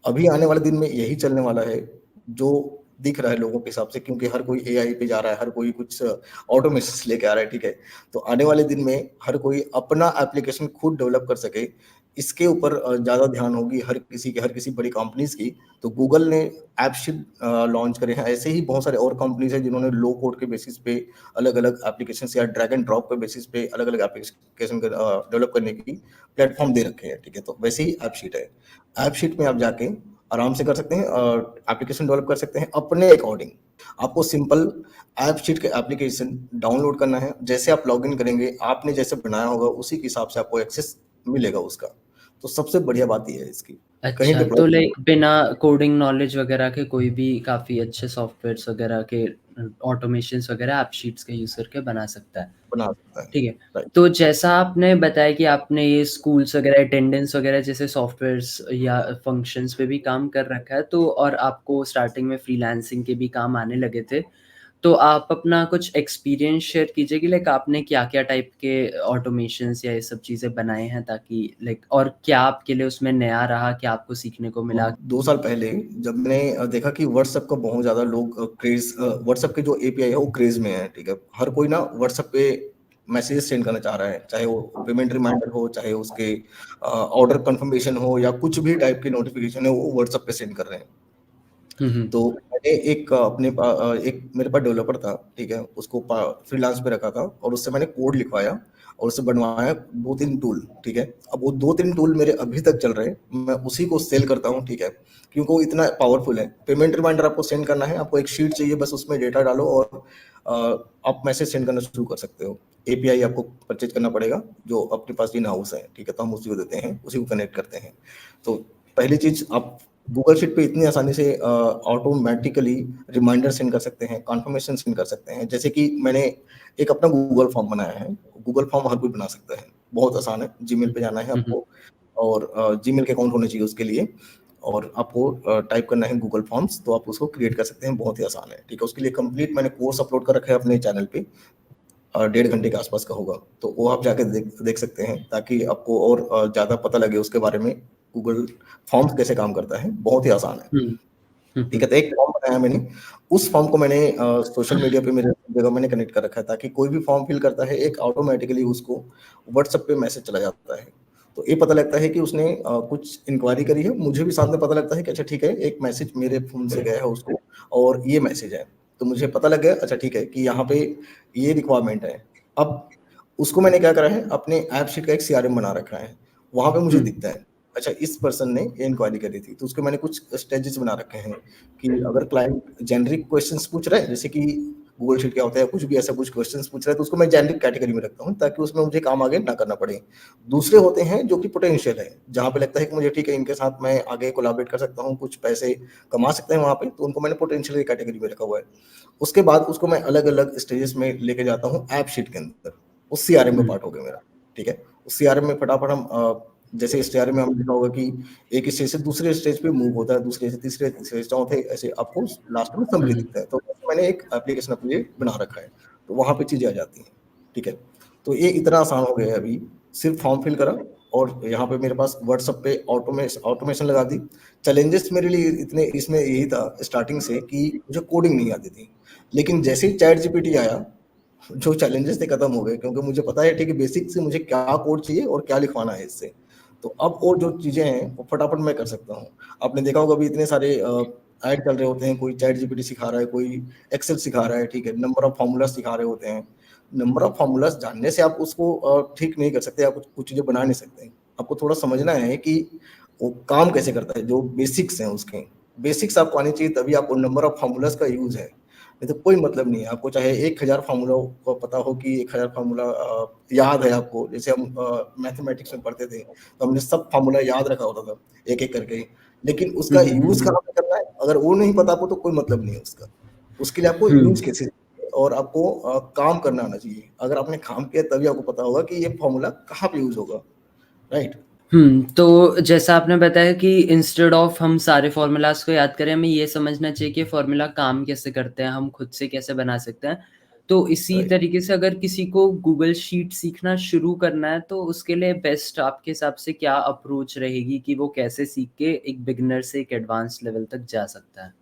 अभी आने वाले दिन में यही चलने वाला है जो दिख रहा है लोगों के हिसाब से, क्योंकि हर कोई एआई पे जा रहा है, हर कोई कुछ ऑटोमेशन लेके आ रहा है, ठीक है? तो आने वाले दिन में हर कोई अपना एप्लीकेशन खुद डेवलप कर सके, इसके ऊपर ज़्यादा ध्यान होगी हर किसी बड़ी कंपनीज़ की। तो गूगल ने ऐपशीट लॉन्च करे हैं। ऐसे ही बहुत सारे और कंपनीज़ हैं जिन्होंने लो कोड के बेसिस पे अलग-अलग एप्लीकेशंस या ड्रैग एंड ड्रॉप के बेसिस पे अलग-अलग एप्लीकेशन डेवलप करने की प्लेटफ़ॉर्म दे रखे हैं, ठीक है? तो वैसे ही ऐपशीट है। ऐपशीट में आप जाके आराम से कर सकते हैं, एप्लीकेशन डेवलप कर सकते हैं अपने अकॉर्डिंग। आपको सिंपल ऐपशीट के एप्लीकेशन डाउनलोड करना है। जैसे आप लॉगिन करेंगे, आपने जैसे बनाया होगा उसी के हिसाब से आपको एक्सेस मिलेगा उसका। तो सबसे बढ़िया बात ये है इसकी। कहीं अच्छा, डिप्लॉय तो लाइक बिना कोडिंग नॉलेज वगैरह के कोई भी काफ़ी अच्छे सॉफ्टवेयर्स वगैरह के ऑटोमेशंस वगैरह ऐप शीट्स का यूज़ करके बना सकता है। बना सकता है। ठीक है। राइट। तो जैसा आपने बताया कि आपने ये स्कूल्स वगैरह, अटेंडेंस वगैरह जैसे सॉफ्टवेयर्स या फंक्शंस पे भी काम कर रखा है, तो और आपको स्टार्टिंग में फ्रीलांसिंग के भी काम आने लगे थे। तो आप अपना कुछ एक्सपीरियंस शेयर कीजिए कि लाइक आपने क्या-क्या टाइप के ऑटोमेशंस या ये सब चीज़ें बनाए हैं, ताकि लाइक और क्या आपके लिए उसमें नया रहा, क्या आपको सीखने को मिला? 2 साल पहले जब मैंने देखा कि व्हाट्सएप का बहुत ज़्यादा लोग व्हाट्सएप के जो एपीआई है वो क्रेज़ में है, ठीक है? हर कोई ना व्हाट्सएप पे मैसेजेस सेंड करना चाह रहा है, चाहे वो पेमेंट रिमाइंडर हो, चाहे उसके ऑर्डर कन्फर्मेशन हो या कुछ भी टाइप की नोटिफ़िकेशन है वो व्हाट्सएप पे सेंड कर रहे हैं। हुँ, हुँ। तो मैंने एक मेरे पास डेवलपर था, ठीक है? उसको फ्रीलांस पे रखा था और उससे मैंने कोड लिखवाया और उससे बनवाया 2-3 टूल, ठीक है? अब वो 2-3 टूल मेरे अभी तक चल रहे हैं, मैं उसी को सेल करता हूँ, ठीक है? क्योंकि वो इतना पावरफुल है। पेमेंट रिमाइंडर आपको सेंड करना है, आपको एक शीट चाहिए, बस उसमें डेटा डालो और अ, आप मैसेज सेंड करना शुरू कर सकते हो। एपीआई आपको परचेज़ करना पड़ेगा, जो अपने पास इन हाउस है, ठीक है? तो हम उसी को देते हैं, उसी को कनेक्ट करते हैं। तो पहली चीज़, आप गूगल शीट पे इतनी आसानी से ऑटोमेटिकली रिमाइंडर सेंड कर सकते हैं, कन्फर्मेशन सेंड कर सकते हैं। जैसे कि मैंने एक अपना गूगल फॉर्म बनाया है। गूगल फॉर्म हर कोई बना सकता है, बहुत आसान है। जीमेल हुँ, पे जाना है हुँ, हुँ, आपको और जीमेल के अकाउंट होने चाहिए उसके लिए और आपको टाइप करना है गूगल फॉर्म्स, तो आप उसको क्रिएट कर सकते हैं, बहुत ही आसान है, ठीक है? उसके लिए कंप्लीट मैंने कोर्स अपलोड कर रखा है अपने चैनल पे। 1.5 घंटे के आसपास का होगा, तो वो आप जाके देख देख सकते हैं ताकि आपको और ज़्यादा पता लगे उसके बारे में, गूगल फॉर्म्स कैसे काम करता है, बहुत ही आसान है। हुँ, हुँ, ठीक हुँ, है, तो एक फॉर्म बनाया मैंने, उस फॉर्म को मैंने सोशल मीडिया पे मेरे जगह मैंने कनेक्ट कर रखा है ताकि कोई भी फॉर्म फिल करता है, एक ऑटोमैटिकली उसको व्हाट्सएप पे मैसेज चला जाता है। तो ये पता लगता है कि उसने कुछ इंक्वायरी करी है, मुझे भी साथ में पता लगता है कि अच्छा ठीक है, एक मैसेज मेरे फ़ोन से गया है उसको और ये मैसेज है। तो मुझे पता लग गया, अच्छा ठीक है, कि यहाँ पे ये रिक्वायरमेंट है। अब उसको मैंने क्या करा है, अपने ऐप शीट का एक सीआरएम बना रखा है, वहाँ पे मुझे हुँ, दिखता है। अच्छा, इस पर्सन ने ये इंक्वायरी करी थी, तो उसके मैंने कुछ स्टेजेस बना रखे हैं कि अगर क्लाइंट जेनेरिक क्वेश्चंस पूछ रहा है, जैसे कि गूगल शीट क्या होता है, कुछ भी ऐसा कुछ क्वेश्चंस पूछ रहा है, तो उसको मैं जेनेरिक कैटेगरी में रखता हूँ ताकि उसमें मुझे काम आगे ना करना पड़े। दूसरे होते हैं जो कि पोटेंशियल है, जहाँ पे लगता है कि मुझे ठीक है, इनके साथ मैं आगे कोलैबोरेट कर सकता हूँ, कुछ पैसे कमा सकते हैं वहाँ पे, तो उनको मैंने पोटेंशियल की कैटेगरी में रखा हुआ है। उसके बाद उसको मैं अलग-अलग स्टेजेस में लेके जाता हूँ ऐप शीट के अंदर, वो सीआरएम में हुँ, पार्ट हो गया मेरा, ठीक है? उस सीआरएम में फटाफट हम जैसे सीआरएम में हमने देखा होगा कि एक स्टेज से दूसरे स्टेज पे मूव होता है, दूसरे से तीसरे, तीसरे से चौथे, ऐसे आपको लास्ट में समरी हुँ, दिखता है। तो मैंने एक एप्लीकेशन अपने लिए बना रखा है, तो वहाँ पे चीज़ें आ जाती हैं, ठीक है? तो ये इतना आसान हो गया है अभी, सिर्फ फॉर्म फिल करा और यहाँ पे मेरे पास व्हाट्सएप पे ऑटोमेशन लगा दी। चैलेंजेस मेरे लिए इतने इसमें यही था स्टार्टिंग से कि मुझे कोडिंग नहीं आती थी, लेकिन जैसे ही चैट जीपीटी आया, जो चैलेंजेस थे खत्म हो गए क्योंकि मुझे पता है ठीक है बेसिक से मुझे क्या कोड चाहिए और क्या लिखवाना है इससे। तो अब वो जो चीज़ें हैं वो फटाफट मैं कर सकता हूँ। आपने देखा होगा अभी इतने सारे ऐड चल रहे होते हैं, कोई चैट जीपीटी सिखा रहा है, कोई एक्सेल सिखा रहा है, ठीक है? नंबर ऑफ फार्मूलाज़ सिखा रहे होते हैं। नंबर ऑफ फार्मूलाज़ जानने से आप उसको ठीक नहीं कर सकते, आप कुछ कुछ चीज़ें बना नहीं सकते। आपको थोड़ा समझना है कि वो काम कैसे करता है, जो बेसिक्स हैं उसके। बेसिक्स आपको आनी चाहिए तभी आपको नंबर ऑफ फार्मूलाज़ का यूज़ है। नहीं तो कोई मतलब नहीं है। आपको चाहे 1000 फ़ॉर्मूला को पता हो कि 1000 फ़ॉर्मूला याद है आपको। जैसे हम मैथमेटिक्स में पढ़ते थे, तो हमने सब फ़ॉर्मूला याद रखा होता था, एक-एक करके। लेकिन हुँ, उसका हुँ, हुँ, यूज़ हुँ, कहाँ पे करना है, अगर वो नहीं पता आपको तो कोई मतलब नहीं है उसका। उसके लिए आपको हुँ। यूज़ कैसे और आपको काम करना आना चाहिए। अगर आपने काम किया तभी आपको पता होगा कि ये फ़ॉर्मूला कहाँ पे यूज़ होगा, राइट? तो जैसा आपने बताया कि इंस्टेड ऑफ हम सारे फ़ॉर्मूलाज़ को याद करें, हमें ये समझना चाहिए कि फ़ॉर्मूला काम कैसे करते हैं, हम खुद से कैसे बना सकते हैं। तो इसी राइट। तरीके से अगर किसी को गूगल शीट सीखना शुरू करना है, तो उसके लिए बेस्ट आपके हिसाब से क्या अप्रोच रहेगी कि वो कैसे सीख के एक बिगिनर से एक एडवांस लेवल तक जा सकता है?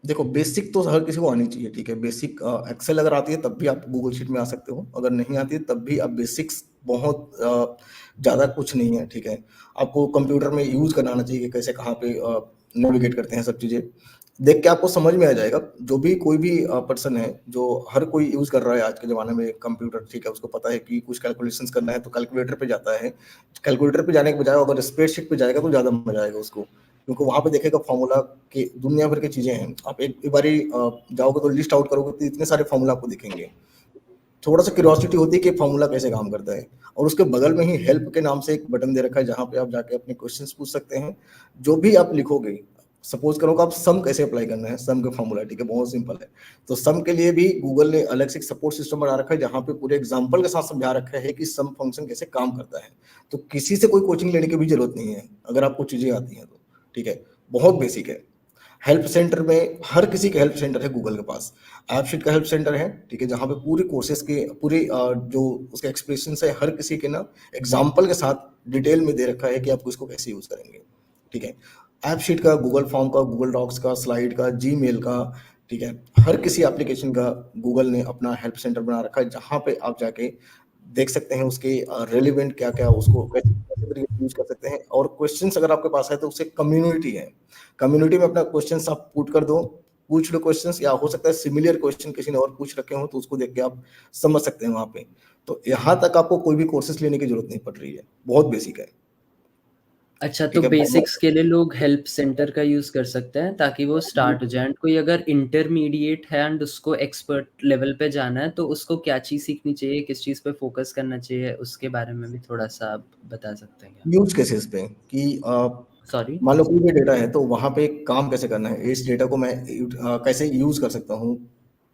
देखो बेसिक तो हर किसी को आनी चाहिए, ठीक है। बेसिक एक्सेल अगर आती है तब भी आप गूगल शीट में आ सकते हो, अगर नहीं आती है तब भी आप बेसिक्स बहुत ज़्यादा कुछ नहीं है, ठीक है। आपको कंप्यूटर में यूज़ करना आना चाहिए कि कैसे कहाँ पे नेविगेट करते हैं सब चीज़ें। देख के आपको समझ में आ जाएगा। जो भी कोई भी पर्सन है, जो हर कोई यूज़ कर रहा है आज के ज़माने में कंप्यूटर, ठीक है, उसको पता है कि कुछ कैलकुलेशंस करना है तो कैलकुलेटर पे जाता है। कैलकुलेटर पे जाने के बजाय अगर स्प्रेडशीट पे जाएगा तो ज़्यादा मज़ा आएगा उसको, क्योंकि वहाँ पे देखेगा फॉर्मूला के दुनिया भर की चीज़ें हैं। आप एक बारी जाओगे तो लिस्ट आउट करोगे तो इतने सारे फॉर्मूला आपको दिखेंगे। थोड़ा-सा क्यूरियोसिटी होती है कि फॉर्मूला कैसे काम करता है, और उसके बगल में ही हेल्प के नाम से एक बटन दे रखा है जहाँ पे आप जाके अपने क्वेश्चंस पूछ सकते हैं। जो भी आप लिखोगे, सपोज़ करो कि आप सम कैसे अप्लाई करना है, सम का फॉर्मूला, ठीक है, बहुत सिंपल है। तो सम के लिए भी गूगल ने अलग से एक सपोर्ट सिस्टम बना रखा है जहाँ पे पूरे एग्ज़ाम्पल के साथ समझा रखा है कि सम फंक्शन कैसे काम करता है। तो किसी से कोई कोचिंग लेने की भी ज़रूरत नहीं है, अगर आपको चीज़ें आती हैं तो, ठीक है। बहुत बेसिक है। हेल्प सेंटर में हर किसी के हेल्प सेंटर है गूगल के पास। ऐपशीट का हेल्प सेंटर है, ठीक है, जहाँ पे पूरे कोर्सेज के पूरे जो उसके एक्सप्रेशन है हर किसी के ना एग्जाम्पल के साथ डिटेल में दे रखा है कि आपको इसको कैसे यूज करेंगे, ठीक है। ऐपशीट का, गूगल फॉर्म का, गूगल डॉक्स का, स्लाइड का, जीमेल का, ठीक है, हर किसी एप्लीकेशन का गूगल ने अपना हेल्प सेंटर बना रखा है जहाँ पे आप जाके देख सकते हैं उसके रेलिवेंट क्या क्या, उसको कैसे कैसे तरीके यूज कर सकते हैं। और क्वेश्चंस अगर आपके पास है तो उससे कम्युनिटी है, कम्युनिटी में अपना क्वेश्चंस आप पुट कर दो, पूछ लो क्वेश्चंस, या हो सकता है सिमिलर क्वेश्चन किसी ने और पूछ रखे हो तो उसको देख के आप समझ सकते हैं वहाँ पे। तो यहाँ तक आपको कोई भी कोर्सेस लेने की जरूरत नहीं पड़ रही है, बहुत बेसिक है, अच्छा, तो ठीक है। बेसिक्स के लिए लोग हेल्प सेंटर का यूज़ कर सकते हैं ताकि वो स्टार्ट हो जाए। एंड कोई अगर इंटरमीडिएट है एंड उसको एक्सपर्ट लेवल पे जाना है तो उसको क्या चीज़ सीखनी चाहिए, किस चीज़ पे फोकस करना चाहिए, उसके बारे में भी थोड़ा-सा आप बता सकते हैं क्या? यूज केसेस पे कि सॉरी? मान लो कोई भी डेटा है तो वहाँ पे काम कैसे करना है, इस डेटा को मैं कैसे यूज कर सकता हूँ,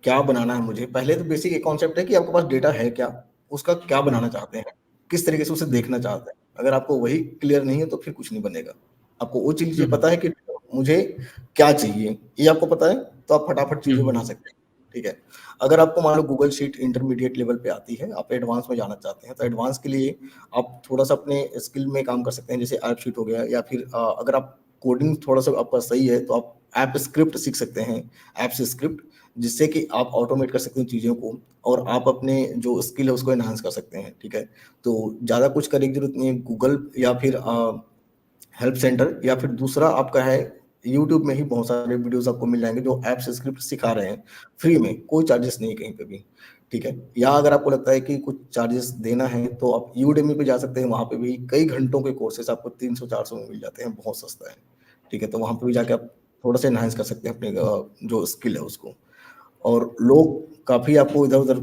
क्या बनाना है मुझे। पहले तो बेसिक एक कॉन्सेप्ट है कि आपके पास डेटा है क्या, उसका क्या हुँ, बनाना चाहते हैं, किस तरीके से उसे हुँ, देखना चाहते हैं। अगर आपको वही क्लियर नहीं है तो फिर कुछ नहीं बनेगा। आपको वो हुँ, चीज़ें हुँ, पता है कि मुझे क्या चाहिए, ये आपको पता है, तो आप फटाफट हुँ, चीज़ें हुँ, बना सकते हैं, ठीक है। अगर आपको मान लो गूगल शीट इंटरमीडिएट लेवल पे आती है, आप एडवांस में जाना चाहते हैं, तो एडवांस के लिए आप थोड़ा-सा अपने स्किल में काम कर सकते हैं, जैसे ऐप शीट हो गया, या फिर अगर आप कोडिंग थोड़ा-सा आपका सही है, तो आप ऐप स्क्रिप्ट सीख सकते हैं, ऐप्स स्क्रिप्ट, जिससे कि आप ऑटोमेट कर सकते हैं चीज़ों को, और आप अपने जो स्किल है उसको एनहांस कर सकते हैं, ठीक है। तो ज़्यादा कुछ करने की ज़रूरत नहीं है, गूगल या फिर हेल्प सेंटर, या फिर दूसरा आपका है यूट्यूब में ही बहुत सारे वीडियोस आपको मिल जाएँगे जो ऐप्स स्क्रिप्ट सिखा रहे हैं, फ्री में, कोई चार्जेस नहीं है कहीं पे भी, ठीक है। या अगर आपको लगता है कि कुछ चार्जेस देना है तो आप यूडेमी पे जा सकते हैं, वहाँ पे भी कई घंटों के कोर्सेज़ आपको 300-400 में मिल जाते हैं, बहुत सस्ता है, ठीक है। तो वहाँ पे भी जाके आप थोड़ा-सा एनहांस कर सकते हैं अपने जो स्किल है उसको। और लोग काफ़ी आपको इधर-उधर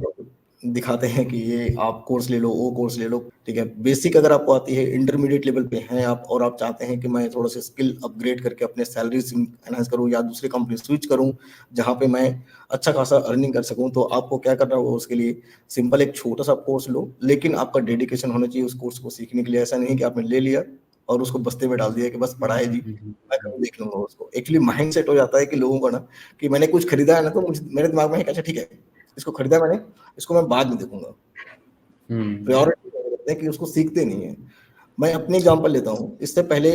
दिखाते हैं कि ये आप कोर्स ले लो, वो कोर्स ले लो, ठीक है। बेसिक अगर आपको आती है, इंटरमीडिएट लेवल पे हैं आप और आप चाहते हैं कि मैं थोड़ा-सा स्किल अपग्रेड करके अपने सैलरीज़ एनहांस करूँ या दूसरी कंपनी स्विच करूँ, जहाँ पे मैं अच्छा खासा अर्निंग कर सकूँ, तो आपको क्या करना होगा उसके लिए, सिंपल एक छोटा-सा कोर्स लो, लेकिन आपका डेडिकेशन होना चाहिए उस कोर्स को सीखने के लिए। ऐसा नहीं कि आपने ले लिया और उसको बस्ते में डाल दिया कि बस हुँ, पढ़ा है हुँ, जी, हुँ, हुँ, मैं हुँ, कभी देख लूँगा उसको। एक्चुअली माइंडसेट हो जाता है कि लोगों का ना, कि मैंने कुछ खरीदा है ना, तो मेरे दिमाग में है कि अच्छा ठीक है, इसको खरीदा मैंने, इसको मैं बाद में देखूँगा। हुँ, प्रायोरिटी रखते हैं कि उसको सीखते नहीं हैं। मैं अपनी एग्ज़ाम्पल लेता हूँ, इससे पहले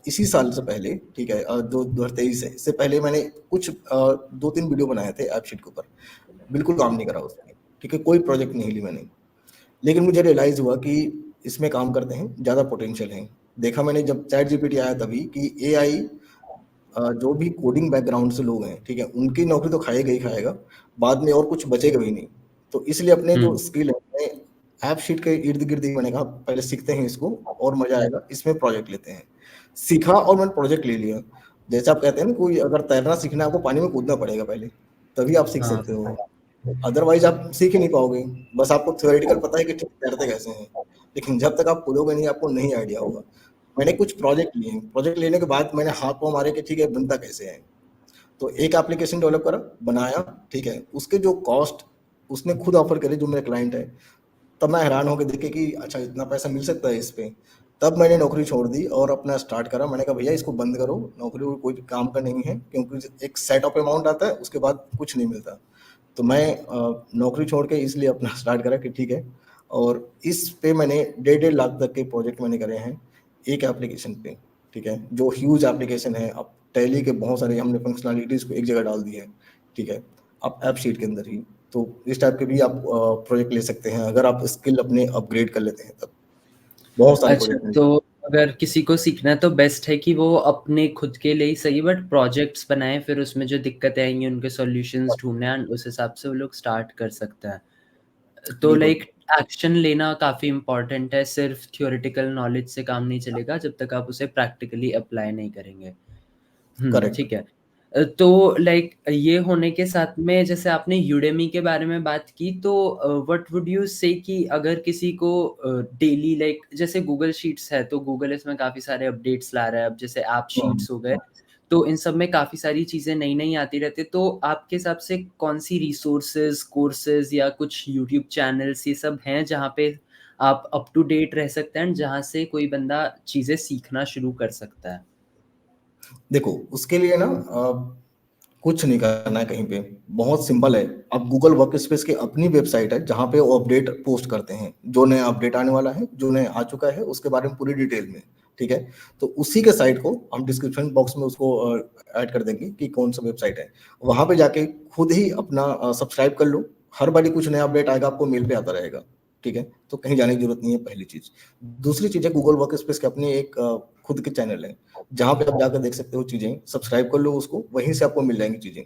इसी साल से पहले, ठीक है, दो 2023 है, इससे पहले मैंने कुछ 2-3 वीडियो बनाए थे ऐपशीट के ऊपर, बिल्कुल काम नहीं करा उसमें, ठीक है, कोई प्रोजेक्ट नहीं ली मैंने। लेकिन मुझे रियलाइज़ हुआ कि इसमें काम करते हैं, ज़्यादा पोटेंशियल है। देखा मैंने जब चैट जीपीटी आया तभी कि एआई जो भी कोडिंग बैकग्राउंड से लोग हैं, ठीक है, उनकी नौकरी तो खाएगा ही खाएगा, बाद में और कुछ बचेगा भी नहीं। तो इसलिए अपने जो हुँ, स्किल है, अपने ऐप शीट के इर्द-गिर्द ही मैंने कहा पहले सीखते हैं इसको और मज़ा आएगा, इसमें प्रोजेक्ट लेते हैं। सीखा और मैंने प्रोजेक्ट ले लिया। जैसे आप कहते हैं ना, कोई अगर तैरना सीखना है आपको पानी में कूदना पड़ेगा पहले, तभी आप सीख हाँ, सकते हो। अदरवाइज़ आप सीख ही नहीं पाओगे। बस आपको थ्योरेटिकल पता है कि ठीक तैरते कैसे हैं, लेकिन जब तक आप कूदोगे नहीं आपको नहीं आइडिया होगा। मैंने कुछ प्रोजेक्ट लिए, प्रोजेक्ट लेने के बाद मैंने हाथ-पाँव मारे कि ठीक है बनता कैसे है। तो एक एप्लीकेशन डेवलप करा, बनाया, ठीक है। उसके जो कॉस्ट उसने खुद ऑफर करे जो मेरे क्लाइंट है, तब मैं हैरान होके देखे कि अच्छा इतना पैसा मिल सकता है इस पे। तब मैंने नौकरी छोड़ दी और अपना स्टार्ट करा। मैंने कहा भैया इसको बंद करो, नौकरी कोई काम का नहीं है, क्योंकि एक सेट ऑफ अमाउंट आता है उसके बाद कुछ नहीं मिलता। तो मैं नौकरी छोड़ के इसलिए अपना स्टार्ट करा कि ठीक है। और इस पे मैंने 1.5 लाख तक के प्रोजेक्ट मैंने करे हैं एक एप्लीकेशन पे, ठीक है, जो ह्यूज एप्लीकेशन है। अब टैली के बहुत सारे हमने फंक्शनैलिटीज को एक जगह डाल दी है, ठीक है, आप ऐप शीट के अंदर ही। तो इस टाइप के भी आप प्रोजेक्ट ले सकते हैं अगर आप स्किल अपने अपग्रेड कर लेते हैं तब। बहुत सारे अच्छा, प्रोजेक्ट हैं। तो अगर किसी को सीखना है तो बेस्ट है कि वो अपने खुद के लिए ही सही बट प्रोजेक्ट्स बनाएं, फिर उसमें जो दिक्कतें आएंगी उनके सॉल्यूशंस ढूंढने एंड उस हिसाब से वो लोग स्टार्ट कर सकते हैं। तो बिल्कुल लाइक एक्शन लेना काफ़ी इम्पोर्टेंट है, सिर्फ थियोरेटिकल नॉलेज से काम नहीं चलेगा जब तक आप उसे प्रैक्टिकली अप्लाई नहीं करेंगे। करेक्ट। ठीक है। तो लाइक ये होने के साथ में जैसे आपने यूडेमी के बारे में बात की, तो व्हाट वुड यू से कि अगर किसी को डेली लाइक जैसे गूगल शीट्स है तो गूगल इसमें काफ़ी सारे अपडेट्स ला रहा है, अब जैसे ऐप शीट्स हो गए, तो इन सब में काफ़ी सारी चीज़ें नई-नई आती रहती है, तो आपके हिसाब से कौन-सी रिसोर्सेज़, कोर्सेज़ या कुछ यूट्यूब चैनल्स ये सब हैं जहाँ पे आप अप टू डेट रह सकते हैं, जहाँ से कोई बंदा चीज़ें सीखना शुरू कर सकता है? देखो उसके लिए ना कुछ नहीं करना है कहीं पे, बहुत सिंपल है। आप गूगल वर्क स्पेस की अपनी वेबसाइट है जहाँ पे वो अपडेट पोस्ट करते हैं, जो नया अपडेट आने वाला है, जो नया आ चुका है उसके बारे में पूरी डिटेल में, ठीक है। तो उसी के साइट को हम डिस्क्रिप्शन बॉक्स में उसको ऐड कर देंगे कि कौन सा वेबसाइट है। वहां पे जाके खुद ही अपना सब्सक्राइब कर लो, हर बारी कुछ नया अपडेट आएगा आपको मेल पे आता रहेगा, ठीक है। तो कहीं जाने की जरूरत नहीं है, पहली चीज। दूसरी चीज है गूगल वर्क स्पेस के अपने एक खुद के चैनल है जहाँ पे आप जाकर देख सकते हो चीजें, सब्सक्राइब कर लो उसको, वहीं से आपको मिल जाएंगी चीजें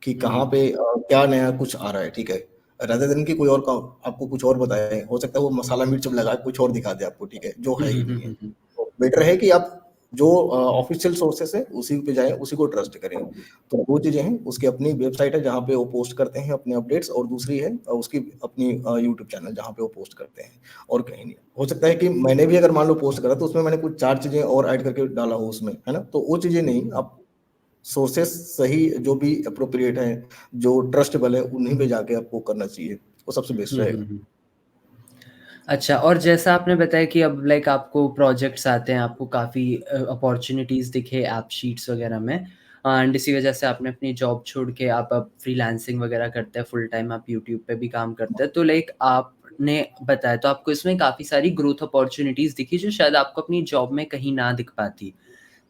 कि कहाँ पे क्या नया कुछ आ रहा है, ठीक है। रादर देन कि कोई और आपको कुछ और बताए, हो सकता है वो मसाला मिर्च लगा के कुछ और दिखा दे आपको, ठीक है, जो है ही नहीं है। तो बेटर है कि आप जो ऑफिशियल सोर्सेस है उसी पे जाएं, उसी को ट्रस्ट करें। तो दो चीजें हैं, उसकी अपनी वेबसाइट है जहाँ पे वो पोस्ट करते हैं अपने अपडेट्स, और दूसरी है उसकी अपनी यूट्यूब चैनल जहाँ पे वो पोस्ट करते हैं, और कहीं नहीं। हो सकता है कि मैंने भी अगर मान लो पोस्ट करा तो उसमें मैंने कुछ चार चीजें और ऐड करके डाला हो उसमें, है ना, तो वो चीजें नहीं। आप सोर्सेस सही जो भी अप्रोप्रिएट है, जो ट्रस्टेबल है, उन्हीं पे जाके आपको करना चाहिए, वो सबसे बेस्ट रहेगा। अच्छा, और जैसा आपने बताया कि अब लाइक आपको प्रोजेक्ट्स आते हैं, आपको काफ़ी अपॉर्च्युनिटीज़ दिखे ऐप शीट्स वगैरह में, एंड इसी वजह से आपने अपनी जॉब छोड़ के आप अब फ्रीलांसिंग वगैरह करते हैं, फुल टाइम आप यूट्यूब पे भी काम करते हैं। तो लाइक आपने बताया तो आपको इसमें काफ़ी सारी ग्रोथ अपॉर्च्युनिटीज़ दिखी जो शायद आपको अपनी जॉब में कहीं ना दिख पाती।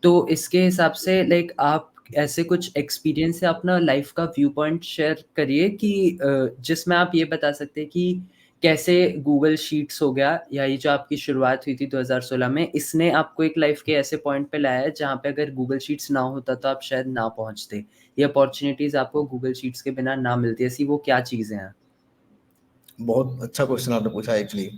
तो इसके हिसाब से लाइक आप ऐसे कुछ एक्सपीरियंस या अपना लाइफ का व्यू पॉइंट शेयर करिए कि जिसमें आप ये बता सकते हैं कि कैसे गूगल शीट्स हो गया या ये जो आपकी शुरुआत हुई थी 2016 में, इसने आपको एक लाइफ के ऐसे पॉइंट पे लाया है जहाँ पे अगर गूगल शीट्स ना होता तो आप शायद ना पहुँचते। ये अपॉर्च्युनिटीज़ आपको गूगल शीट्स के बिना ना मिलती, ऐसी वो क्या चीज़ें हैं? बहुत अच्छा क्वेश्चन आपने पूछा एक्चुअली।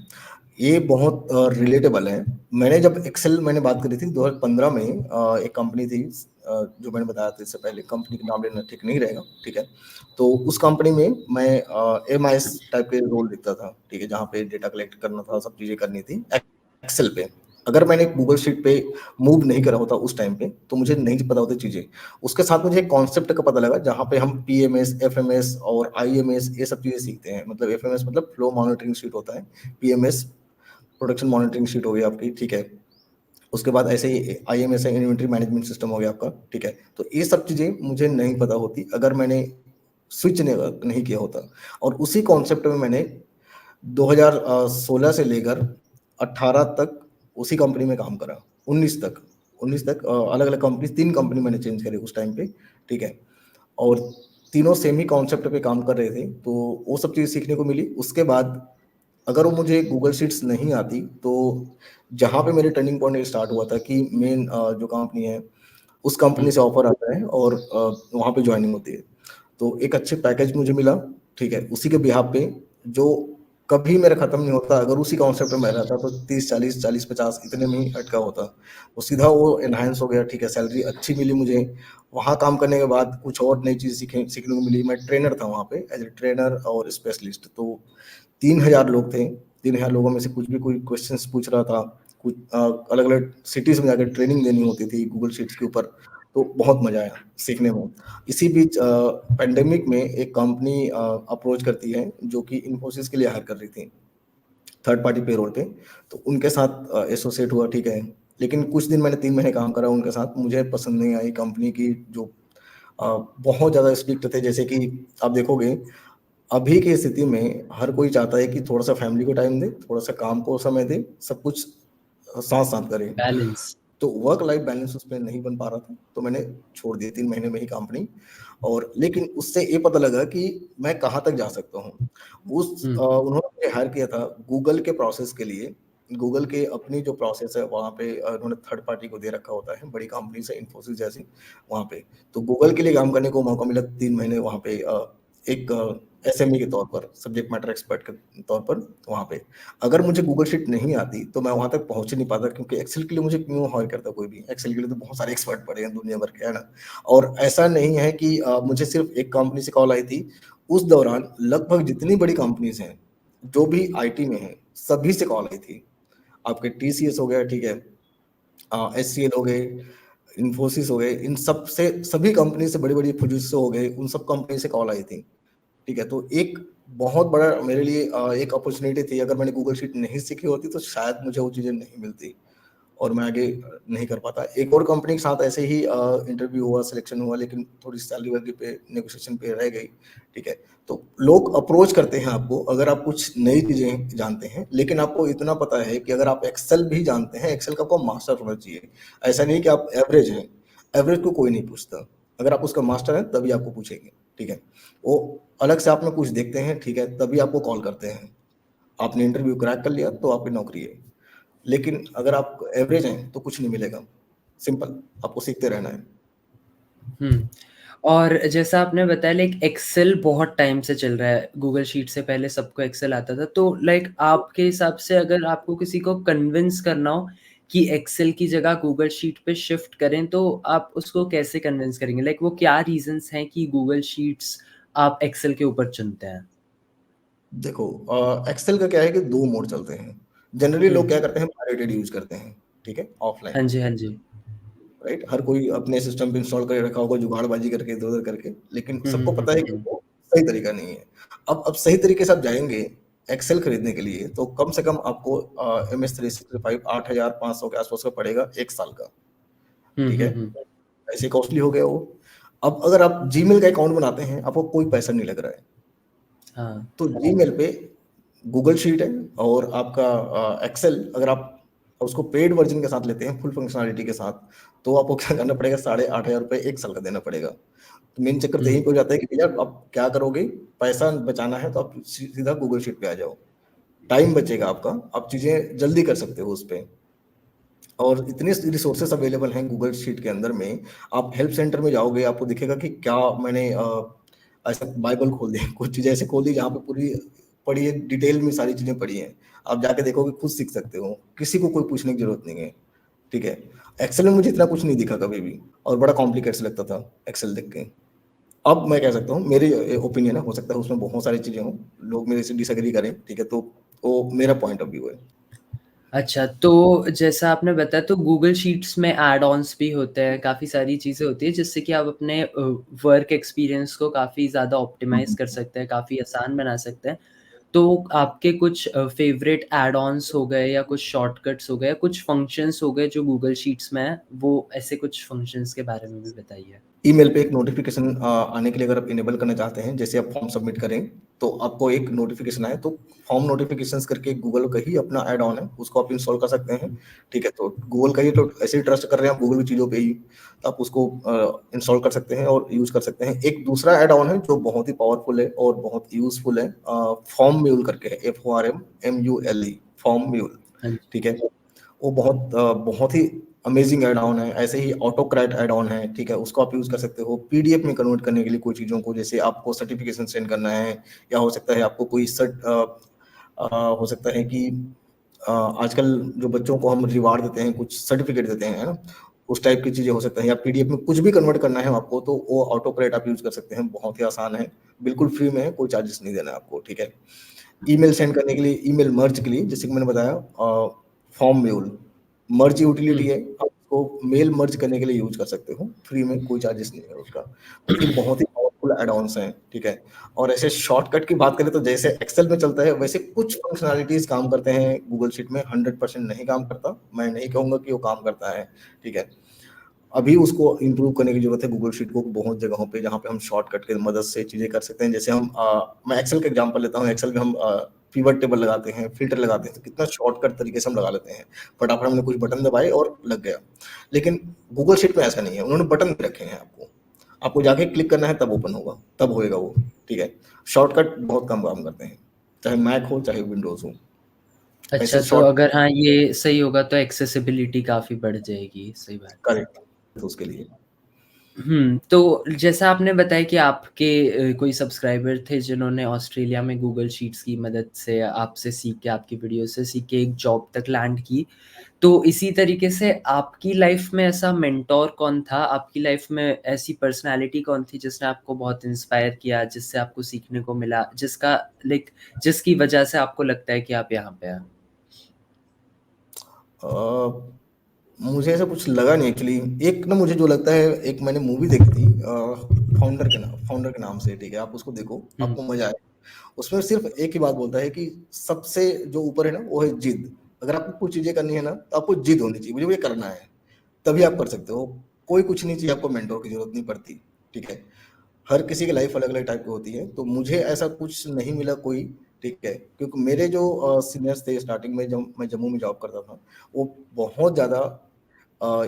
ये बहुत रिलेटेबल है। मैंने जब एक्सेल मैंने बात करी थी 2015 में, एक कंपनी थी, जो मैंने बताया था इससे पहले, कंपनी का नाम लेना ठीक नहीं रहेगा, ठीक है। तो उस कंपनी में मैं एमआईएस टाइप के रोल दिखता था, ठीक है, जहाँ पे डेटा कलेक्ट करना था, सब चीजें करनी थी एक्सेल पे। अगर मैंने गूगल शीट पे मूव नहीं करा होता उस टाइम पे तो मुझे नहीं पता होती चीजें। उसके साथ मुझे एक कॉन्सेप्ट का पता लगा जहाँ पे हम पीएमएस, एफएमएस और आईएमएस ये सब चीजें सीखते हैं। मतलब एफएमएस मतलब फ्लो मॉनिटरिंग शीट होता है, पीएमएस प्रोडक्शन मॉनिटरिंग शीट हो गई आपकी, ठीक है। उसके बाद ऐसे ही आईएमएस है, इन्वेंटरी मैनेजमेंट सिस्टम हो गया आपका, ठीक है। तो ये सब चीजें मुझे नहीं पता होती अगर मैंने स्विच नहीं किया होता। और उसी कॉन्सेप्ट में मैंने 2016 से लेकर 18 तक उसी कंपनी में काम करा, 19 तक अलग अलग कंपनी, 3 कंपनी मैंने चेंज करी उस टाइम पे, ठीक है। और तीनों सेम ही कॉन्सेप्ट पे काम कर रहे थे, तो वो सब चीज़ सीखने को मिली। उसके बाद अगर वो मुझे गूगल शीट्स नहीं आती तो जहाँ पे मेरे टर्निंग पॉइंट स्टार्ट हुआ था कि मेन जो कंपनी है उस कंपनी से ऑफर आता है और वहाँ पे ज्वाइनिंग होती है। तो एक अच्छे पैकेज मुझे मिला, ठीक है, उसी के बिहाफ पे, जो कभी मेरा खत्म नहीं होता। अगर उसी कॉन्सेप्ट में मैं रहता तो 30 40 40 50 इतने में ही अटका होता। वो सीधा वो एनहांस हो गया, ठीक है, सैलरी अच्छी मिली मुझे। वहाँ काम करने के बाद कुछ और नई चीज़ सीखने को मिली। मैं ट्रेनर था वहाँ पे, एज ए ट्रेनर और स्पेशलिस्ट। तो 3,000 लोग थे, 3,000 लोगों में से कुछ भी कोई क्वेश्चंस पूछ रहा था, कुछ अलग अलग सिटीज में जाकर ट्रेनिंग देनी होती थी गूगल शीट्स के ऊपर। तो बहुत मजा आया सीखने में। इसी बीच पेंडेमिक में एक कंपनी अप्रोच करती है जो कि इन्फोसिस के लिए हायर कर रही थी, थर्ड पार्टी पेरोल पे। तो उनके साथ एसोसिएट हुआ, ठीक है। लेकिन कुछ दिन मैंने 3 महीने काम करा उनके साथ, मुझे पसंद नहीं आई कंपनी की जो बहुत ज़्यादा स्ट्रिक्ट थे। जैसे कि आप देखोगे अभी की स्थिति में हर कोई चाहता है कि थोड़ा सा फैमिली को टाइम दे, थोड़ा सा काम को समय दे, सब कुछ साथ साथ करे। बैलेंस। तो वर्क लाइफ बैलेंस उसमें नहीं बन पा रहा था, तो मैंने छोड़ दिया 3 महीने में ही कंपनी। और लेकिन उससे ये पता लगा कि मैं कहाँ तक जा सकता हूँ। उन्होंने मुझे हायर किया था गूगल के प्रोसेस के लिए। गूगल के अपनी जो प्रोसेस है वहाँ पे उन्होंने थर्ड पार्टी को दे रखा होता है, बड़ी कंपनी से इन्फोसिस जैसी वहाँ पे। तो गूगल के लिए काम करने को मौका मिला 3 महीने वहाँ पे, एक एसएमई के तौर पर, सब्जेक्ट मैटर एक्सपर्ट के तौर पर वहाँ पे। अगर मुझे गूगल शीट नहीं आती तो मैं वहाँ तक पहुँच ही नहीं पाता, क्योंकि एक्सेल के लिए मुझे क्यों हायर करता कोई भी? एक्सेल के लिए तो बहुत सारे एक्सपर्ट पड़े हैं दुनिया भर के, है ना? और ऐसा नहीं है कि मुझे सिर्फ एक कंपनी से कॉल आई थी। उस दौरान लगभग जितनी बड़ी कंपनीज़ हैं, जो भी आईटी में हैं, सभी से कॉल आई थी। आपके टीसीएस हो गया, ठीक है, एचसीएल हो गए, इन्फोसिस हो गए, इन सब से, सभी कंपनी से, बड़ी-बड़ी फुजित्सु हो गए, उन सब कंपनी से कॉल आई थी। ठीक है, तो एक बहुत बड़ा मेरे लिए एक अपॉर्चुनिटी थी। अगर मैंने गूगल शीट नहीं सीखी होती तो शायद मुझे वो चीज़ें नहीं मिलती और मैं आगे नहीं कर पाता। एक और कंपनी के साथ ऐसे ही इंटरव्यू हुआ, सिलेक्शन हुआ, लेकिन थोड़ी सैलरी वैलरी पे, नेगोशिएशन पे रह गई। ठीक है, तो लोग अप्रोच करते हैं आपको अगर आप कुछ नई चीज़ें जानते हैं, लेकिन आपको इतना पता है कि अगर आप एक्सेल भी जानते हैं, एक्सेल का आपको मास्टर होना चाहिए। ऐसा नहीं कि आप एवरेज हैं, एवरेज को कोई नहीं पूछता। अगर आप उसका मास्टर हैं तभी आपको पूछेंगे। ठीक है, वो अलग से आप में कुछ देखते हैं, ठीक है, तभी आपको कॉल करते हैं। आपने इंटरव्यू क्रैक कर लिया तो आपकी नौकरी है। लेकिन अगर आप एवरेज हैं तो कुछ नहीं मिलेगा। सिंपल, आपको सीखते रहना है। हुँ। और जैसा आपने बताया लाइक एक्सेल बहुत टाइम से चल रहा है, गूगल शीट से पहले सबको एक्सेल आता था। तो लाइक आपके हिसाब से अगर आपको किसी को कन्विंस करना हो कि एक्सेल की जगह गूगल शीट पे शिफ्ट करें, तो आप उसको कैसे कन्विंस करेंगे? लाइक वो क्या रीज़न्स हैं कि गूगल शीट्स आप एक्सेल के ऊपर चुनते हैं? देखो, एक्सेल का क्या है कि 2 मोड चलते हैं। जनरली हुँ। लोग क्या करते हैं, पायरेटेड यूज़ करते हैं, ठीक है, हाँ ऑफलाइन, जी, हाँ जी। राइट? हर कोई अपने सिस्टम पे इंस्टॉल करके रखा होगा जुगाड़बाजी करके, इधर-उधर करके, लेकिन हुँ, सबको हुँ, हुँ, पता है कि हुँ। वो सही तरीका नहीं है। अब सही तरीके से आप जाएँगे एक्सेल खरीदने के लिए तो कम से कम आपको एमएस 365 8500 के आस-पास का पड़ेगा 1 साल का, हुँ, ठीक हुँ, है? हुँ। ऐसे कॉस्टली हो गया वो। अब अगर आप जीमेल का अकाउंट बनाते हैं, आपको कोई पैसा नहीं लग रहा है। हाँ। तो जीमेल पे गूगल शीट है और आपका एक्सेल, अगर आप उसको पेड वर्ज़न के साथ लेते हैं, फुल फंक्शनैलिटी के साथ, तो आपको क्या करना पड़ेगा, ₹8,500 1 साल का देना पड़ेगा। तो मेन चक्कर तो हुँ। यहीं पे हो जाता है कि भैया आप क्या करोगे, पैसा बचाना है तो आप सीधा गूगल शीट पे आ जाओ। टाइम बचेगा आपका, आप चीज़ें जल्दी कर सकते हो उसपे। और इतने रिसोर्सेस अवेलेबल हैं गूगल शीट के अंदर में। आप हेल्प सेंटर में जाओगे, आपको दिखेगा कि क्या मैंने ऐसा बाइबल खोल दी कुछ चीज़ें ऐसे खोल दी जहाँ पे पूरी पढ़ी है, डिटेल में सारी चीज़ें पढ़ी हैं। आप जाके देखोगे, खुद सीख सकते हो, किसी को कोई पूछने की ज़रूरत नहीं है, ठीक है। एक्सेल में मुझे इतना कुछ नहीं दिखा कभी भी और बड़ा कॉम्प्लिकेट सा लगता था एक्सेल देख के। अब मैं कह सकता हूँ, मेरी ओपिनियन है, हो सकता है उसमें बहुत सारी चीज़ें हों, लोग मेरे से डिसएग्री करें, ठीक है, तो वो मेरा पॉइंट ऑफ व्यू है। अच्छा, तो जैसा आपने बताया तो गूगल शीट्स में ऐड-ऑन्स भी होते हैं, काफ़ी सारी चीज़ें होती हैं जिससे कि आप अपने वर्क एक्सपीरियंस को काफ़ी ज़्यादा ऑप्टिमाइज़ कर सकते हैं, काफ़ी आसान बना सकते हैं। तो आपके कुछ फ़ेवरेट ऐड-ऑन्स हो गए या कुछ शॉर्टकट्स हो गए, कुछ फंक्शंस हो गए जो गूगल शीट्स में हैं, वो ऐसे कुछ फंक्शंस के बारे में भी बताइए? ईमेल पे एक नोटिफ़िकेशन आने के लिए अगर आप इनेबल करना चाहते हैं, जैसे आप फॉर्म सबमिट करें, तो आपको एक नोटिफ़िकेशन आए, तो फॉर्म नोटिफ़िकेशंस करके गूगल का ही अपना ऐड ऑन है, उसको आप इंस्टॉल कर सकते हैं, ठीक है? तो गूगल का ही, तो ऐसे ही ट्रस्ट कर रहे हैं आप गूगल की चीज़ों पे ही, तो आप उसको इंस्टॉल कर सकते हैं और यूज़ कर सकते हैं। एक दूसरा ऐड ऑन है जो बहुत ही पावरफुल है और बहुत यूज़फुल है, फॉर्म म्यूल करके है, FORMMULE, फॉर्म म्यूल, हाँ जी। ठीक है? वो बहुत ही अमेजिंग ऐड ऑन है। ऐसे ही ऑटोकैरेक्ट ऐड ऑन है, ठीक है? उसको आप यूज़ कर सकते हो पीडीएफ में कन्वर्ट करने के लिए कोई चीज़ों को, जैसे आपको सर्टिफिकेशन सेंड करना है, या हो सकता है आपको कोई हो सकता है कि आजकल जो बच्चों को हम रिवार्ड देते हैं, कुछ सर्टिफिकेट देते हैं, है ना? उस टाइप की चीज़ें हो सकती हैं, या पीडीएफ में कुछ भी कन्वर्ट करना है आपको, तो वो ऑटोकैरेक्ट आप यूज़ कर सकते हैं, बहुत ही आसान है, बिल्कुल फ्री में है, कोई चार्जेस नहीं देना है आपको, ठीक है? ईमेल सेंड करने के लिए, ईमेल मर्ज के लिए, जैसे कि मैंने बताया, फॉर्म म्यूल मर्ज यूटिलिटी हुँ। है, आप उसको मेल मर्ज करने के लिए यूज़ कर सकते हो, फ्री में, कोई चार्जेस नहीं है उसका। तो ये बहुत ही पावरफुल ऐड ऑन्स हैं, ठीक है? और ऐसे शॉर्टकट की बात करें तो जैसे एक्सेल में चलता है, वैसे कुछ फंक्शनैलिटीज़ काम करते हैं गूगल शीट में, 100% नहीं काम करता। मैं नहीं कहूँगा कि वो काम करता है, ठीक है? अभी उसको इम्प्रूव करने की ज़रूरत है गूगल शीट को बहुत जगहों पे, जहाँ पे हम शॉर्टकट की मदद से चीज़ें कर सकते हैं। जैसे हम मैं एक्सेल का एग्ज़ाम्पल लेता हूँ, एक्सेल में हम पिवट टेबल लगाते हैं, फ़िल्टर लगाते हैं, तो कितना शॉर्टकट तरीके से हम लगा लेते हैं। फटाफट हमने कुछ बटन दबाए और लग गया। लेकिन गूगल शीट में ऐसा नहीं है, उन्होंने बटन दे रखे हैं आपको। आपको जाके क्लिक करना है तब ओपन होगा, तब होएगा वो, ठीक है? शॉर्टकट बहुत कम काम करते हैं, चाहे मैक हो, चाहे विंडोज़ हो। अच्छा, ऐसे तो शॉर्ट अगर हाँ, ये सही होगा तो एक्सेसिबिलिटी काफ़ी बढ़ जाएगी, सही बात है। करेक्ट, तो उसके लिए। तो जैसा आपने बताया कि आपके कोई सब्सक्राइबर थे जिन्होंने ऑस्ट्रेलिया में गूगल शीट्स की मदद से आपसे सीख के, आपकी वीडियो से सीख के एक जॉब तक लैंड की। तो इसी तरीके से आपकी लाइफ़ में ऐसा मेंटर कौन था? आपकी लाइफ़ में ऐसी पर्सनैलिटी कौन थी जिसने आपको बहुत इंस्पायर किया, जिससे आपको सीखने को मिला, जिसका लाइक जिसकी वजह से आपको लगता है कि आप यहाँ पे हैं? अ, मुझे ऐसा कुछ लगा नहीं एक्चुअली। एक ना मुझे जो लगता है, एक मैंने मूवी देखी थी फाउंडर के नाम से, ठीक है? आप उसको देखो, हुँ, आपको मज़ा आएगा। उसमें सिर्फ़ एक ही बात बोलता है कि सबसे जो ऊपर है ना, वो है ज़िद। अगर आपको कुछ चीज़ें करनी है ना, तो आपको ज़िद होनी चाहिए, मुझे ये करना है, तभी आप कर सकते हो। कोई कुछ नहीं चाहिए, आपको मेंटर की ज़रूरत नहीं पड़ती, ठीक है? हर किसी की लाइफ अलग-अलग टाइप की होती है, तो मुझे ऐसा कुछ नहीं मिला कोई, ठीक है? क्योंकि मेरे जो सीनियर्स थे स्टार्टिंग में, जब मैं जम्मू में जॉब करता था, वो बहुत ज़्यादा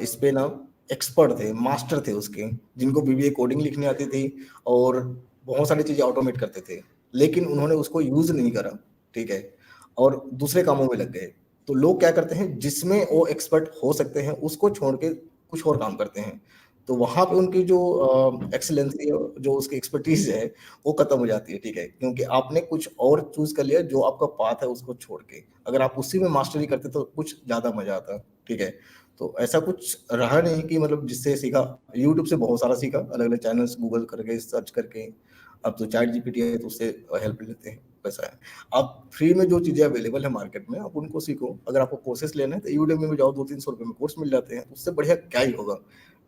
इस पे ना एक्सपर्ट थे, मास्टर थे उसके, जिनको बीबीए कोडिंग लिखनी आती थी और बहुत सारी चीज़ें ऑटोमेट करते थे। लेकिन उन्होंने उसको यूज़ नहीं करा, ठीक है? और दूसरे कामों में लग गए। तो लोग क्या करते हैं, जिसमें वो एक्सपर्ट हो सकते हैं, उसको छोड़ के कुछ और काम करते हैं। तो वहाँ पे उनकी जो एक्सीलेंसी है, जो उसकी एक्सपर्टीज़ है, वो खत्म हो जाती है, ठीक है? क्योंकि आपने कुछ और चूज़ कर लिया, जो आपका पाथ है उसको छोड़ के। अगर आप उसी में मास्टरी करते तो कुछ ज़्यादा मज़ा आता, ठीक है? तो ऐसा कुछ रहा नहीं कि मतलब जिससे सीखा। यूट्यूब से बहुत सारा सीखा, अलग-अलग चैनल्स गूगल करके, सर्च करके। अब तो चैट जीपीटी है, तो उससे हेल्प लेते हैं, वैसा है। आप फ्री में जो चीज़ें अवेलेबल है मार्केट में, आप उनको सीखो। अगर आपको कोर्सेज़ लेना है, तो यूडेमी में जाओ, ₹200-300 में कोर्स मिल जाते हैं, उससे बढ़िया क्या ही होगा,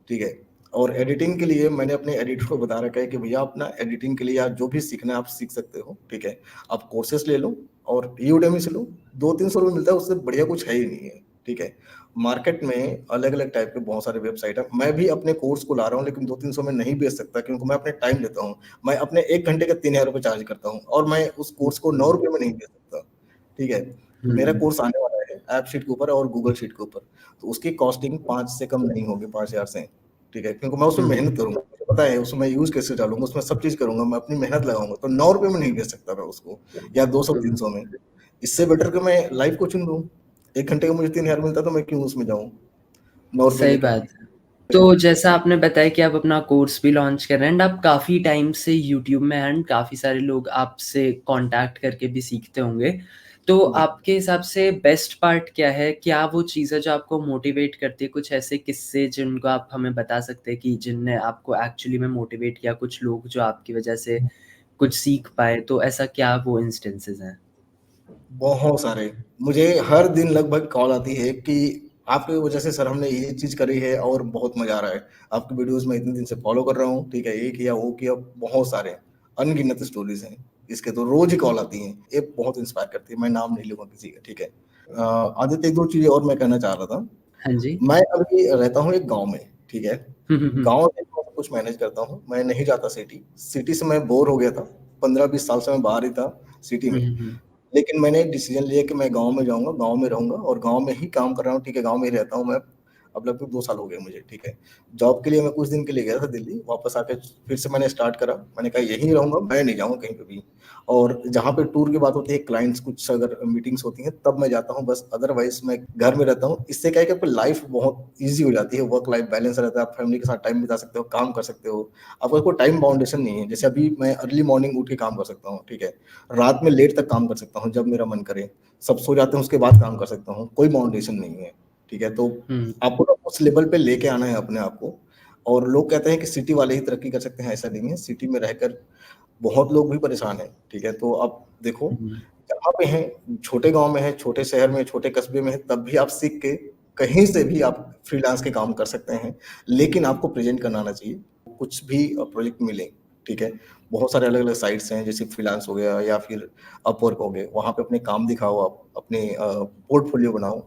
ठीक है? और एडिटिंग के लिए मैंने अपने एडिटर को बता रखा है कि भैया अपना एडिटिंग के लिए आप जो भी सीखना है आप सीख सकते हो, ठीक है? आप कोर्सेज़ ले लो और यूडेमी से लो, ₹200-300 में मिलता है, उससे बढ़िया कुछ है ही नहीं है, ठीक है? मार्केट में अलग-अलग टाइप के बहुत सारे वेबसाइट हैं। मैं भी अपने कोर्स को ला रहा हूँ, लेकिन 200-300 में नहीं बेच सकता, क्योंकि मैं अपने टाइम लेता हूँ। मैं अपने 1 घंटे का ₹3000 चार्ज करता हूँ और मैं उस कोर्स को हुँ, ₹9 में नहीं बेच सकता, ठीक है? मेरा हुँ, कोर्स आने वाला है ऐप शीट के ऊपर और गूगल शीट के ऊपर, तो उसकी कॉस्टिंग 5 से कम नहीं होगी, 5000 से, ठीक है? क्योंकि मैं उसमें हुँ, मेहनत करूँगा, मुझे पता है उसमें मैं यूज़ कैसे डालूँगा, उसमें सब चीज़ करूँगा, मैं अपनी मेहनत लगाऊँगा, तो ₹9 में नहीं बेच सकता मैं उसको, या हुँ। 200-300 में। इससे बेटर कि मैं लाइव को चुन लूँ। 1 घंटे का मुझे 3000 मिलता है, तो मैं क्यों उसमें जाऊँ, ₹9 सही लेकर? बात है। तो जैसा आपने बताया कि आप अपना कोर्स भी लॉन्च कर रहे हैं एंड आप काफ़ी टाइम से यूट्यूब में हैं एंड काफ़ी सारे लोग आपसे कॉन्टैक्ट करके भी सीखते होंगे। तो जी। आपके हिसाब से बेस्ट पार्ट क्या है? क्या वो चीज़ है जो आपको मोटिवेट करती है? कुछ ऐसे किस्से जिनको आप हमें बता सकते हैं कि जिनने आपको एक्चुअली में मोटिवेट किया, कुछ लोग जो आपकी वज़ह से कुछ सीख पाए, तो ऐसा क्या वो इंस्टेंसेस हैं? बहुत सारे। मुझे हर दिन लगभग कॉल आती है कि आपकी वजह से सर हमने ये चीज़ करी है और बहुत मज़ा आ रहा है। आपकी वीडियोज़ मैं इतने दिन से फॉलो कर रहा हूँ, ठीक है? ये किया, वो किया, बहुत सारे, अनगिनत स्टोरीज़ हैं। इसके तो रोज़ ही कॉल आती हैं। ये बहुत इंस्पायर करती है, मैं नाम नहीं लूँगा किसी का, ठीक है? आदित्य, 1-2 चीज़ें और मैं कहना चाह रहा था। हाँ जी। मैं अभी रहता हूँ एक गाँव में, ठीक है? हुँ, हुँ, हुँ। गाँव में मैं सब कुछ मैनेज करता हूँ, मैं नहीं जाता सिटी। सिटी से मैं बोर हो गया था, 15-20 साल से मैं बाहर ही था सिटी हुँ, में। हुँ, हुँ। लेकिन मैंने एक डिसीज़न लिया कि मैं गाँव में जाऊँगा, गाँव में रहूँगा और गाँव में ही काम कर रहा हूँ, ठीक है? गाँव में ही रहता हूँ मैं, अब लगभग 2 साल हो गए मुझे, ठीक है? जॉब के लिए मैं कुछ दिन के लिए गया था दिल्ली, वापस आके फिर से मैंने स्टार्ट करा। मैंने कहा यहीं रहूँगा, मैं नहीं जाऊँगा कहीं पे भी। और जहाँ पे टूर की बात होती है, क्लाइंट्स कुछ अगर मीटिंग्स होती हैं, तब मैं जाता हूँ बस, अदरवाइज़ मैं घर में रहता हूँ। इससे क्या है कि आपकी लाइफ़ बहुत ईज़ी हो जाती है, वर्क लाइफ़ बैलेंस रहता है, आप फैमिली के साथ टाइम बिता सकते हो, काम कर सकते हो। आपका कोई टाइम बाउंडेशन नहीं है। जैसे अभी मैं अर्ली मॉर्निंग उठ के काम कर सकता हूँ, ठीक है? रात में लेट तक काम कर सकता हूँ जब मेरा मन करे। सब सो जाते हैं उसके बाद काम कर सकता हूँ, कोई बाउंडेशन नहीं है, ठीक है? तो हुँ, आपको ना उस लेवल पे लेके आना है अपने आप को। और लोग कहते हैं कि सिटी वाले ही तरक्की कर सकते हैं, ऐसा नहीं है। सिटी में रहकर बहुत लोग भी परेशान हैं, ठीक है? तो आप देखो, हुँ। जहाँ पे हैं, छोटे गाँव में हैं, छोटे शहर में, छोटे कस्बे में हैं, तब भी आप सीख के कहीं से भी आप फ्रीलांस के काम कर सकते हैं। लेकिन आपको प्रेज़ेंट करना आना चाहिए। कुछ भी प्रोजेक्ट मिले, ठीक है? बहुत सारे अलग-अलग साइट्स हैं, जैसे फ्रीलांस हो गया या फिर अपवर्क हो गए, वहाँ पे अपने काम दिखाओ आप, अपने पोर्टफोलियो बनाओ,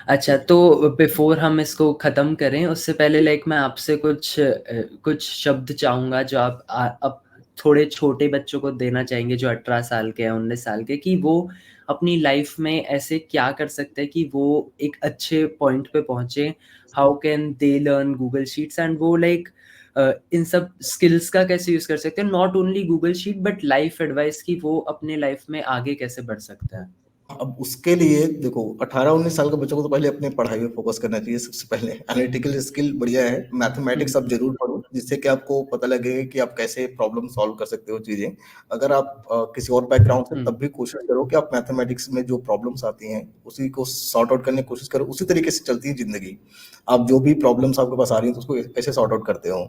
अच्छा, ठीक है? तो बिफ़ोर हम इसको ख़त्म करें, उससे पहले लाइक मैं आपसे कुछ शब्द चाहूँगा जो आप अब थोड़े छोटे बच्चों को देना चाहेंगे जो 18 साल के हैं, 19 साल के कि वो अपनी लाइफ में ऐसे क्या कर सकते हैं कि वो एक अच्छे पॉइंट पे पहुंचे, how can they learn Google sheets, and वो लाइक इन सब स्किल्स का कैसे यूज कर सकते हैं, not only Google sheet but life advice की वो अपने लाइफ में आगे कैसे बढ़ सकते हैं। अब उसके लिए देखो 18-19 साल के बच्चों को तो पहले अपनी पढ़ाई पे फोकस करना चाहिए सबसे पहले। एनालिटिकल स्किल बढ़िया है, मैथमेटिक्स आप जरूर पढ़ो, जिससे कि आपको पता लगे कि आप कैसे प्रॉब्लम सॉल्व कर सकते हो चीजें। अगर आप किसी और बैकग्राउंड से, तब भी कोशिश करो कि आप मैथमेटिक्स में जो प्रॉब्लम्स आती हैं उसी को सॉर्ट आउट करने की कोशिश करो। उसी तरीके से चलती है जिंदगी। आप जो भी प्रॉब्लम्स आपके पास आ रही हैं तो उसको कैसे सॉर्ट आउट करते हो,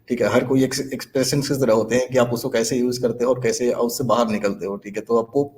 ठीक है। हर कोई एक्सप्रेशन की तरह होते हैं कि आप उसको कैसे यूज करते हो और कैसे उससे बाहर निकलते हो, ठीक है। तो आपको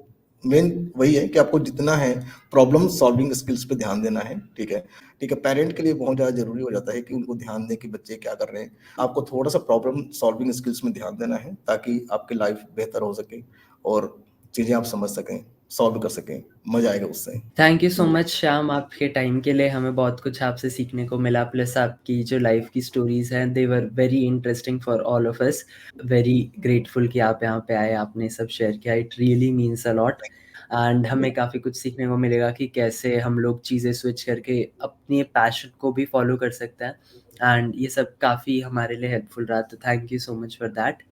मेन वही है कि आपको जितना है प्रॉब्लम सॉल्विंग स्किल्स पे ध्यान देना है, ठीक है। ठीक है, पेरेंट के लिए बहुत ज़्यादा ज़रूरी हो जाता है कि उनको ध्यान दें कि बच्चे क्या कर रहे हैं। आपको थोड़ा-सा प्रॉब्लम सॉल्विंग स्किल्स में ध्यान देना है, ताकि आपकी लाइफ बेहतर हो सके और चीज़ें आप समझ सकें, सॉल्व कर सकें, मज़ा आएगा उससे। Thank you so much Shyam, आपके टाइम के लिए। हमें बहुत कुछ आपसे सीखने को मिला, प्लस आपकी जो लाइफ की स्टोरीज हैं they were very interesting for all of us. Very grateful कि आप यहाँ पे आए, आपने सब शेयर किया, it really means a lot. And हमें काफ़ी कुछ सीखने को मिलेगा कि कैसे हम लोग चीज़ें स्विच करके अपनी पैशन को भी फॉलो कर सकते हैं, एंड ये सब काफ़ी हमारे लिए हेल्पफुल रहा, तो thank you so much for that.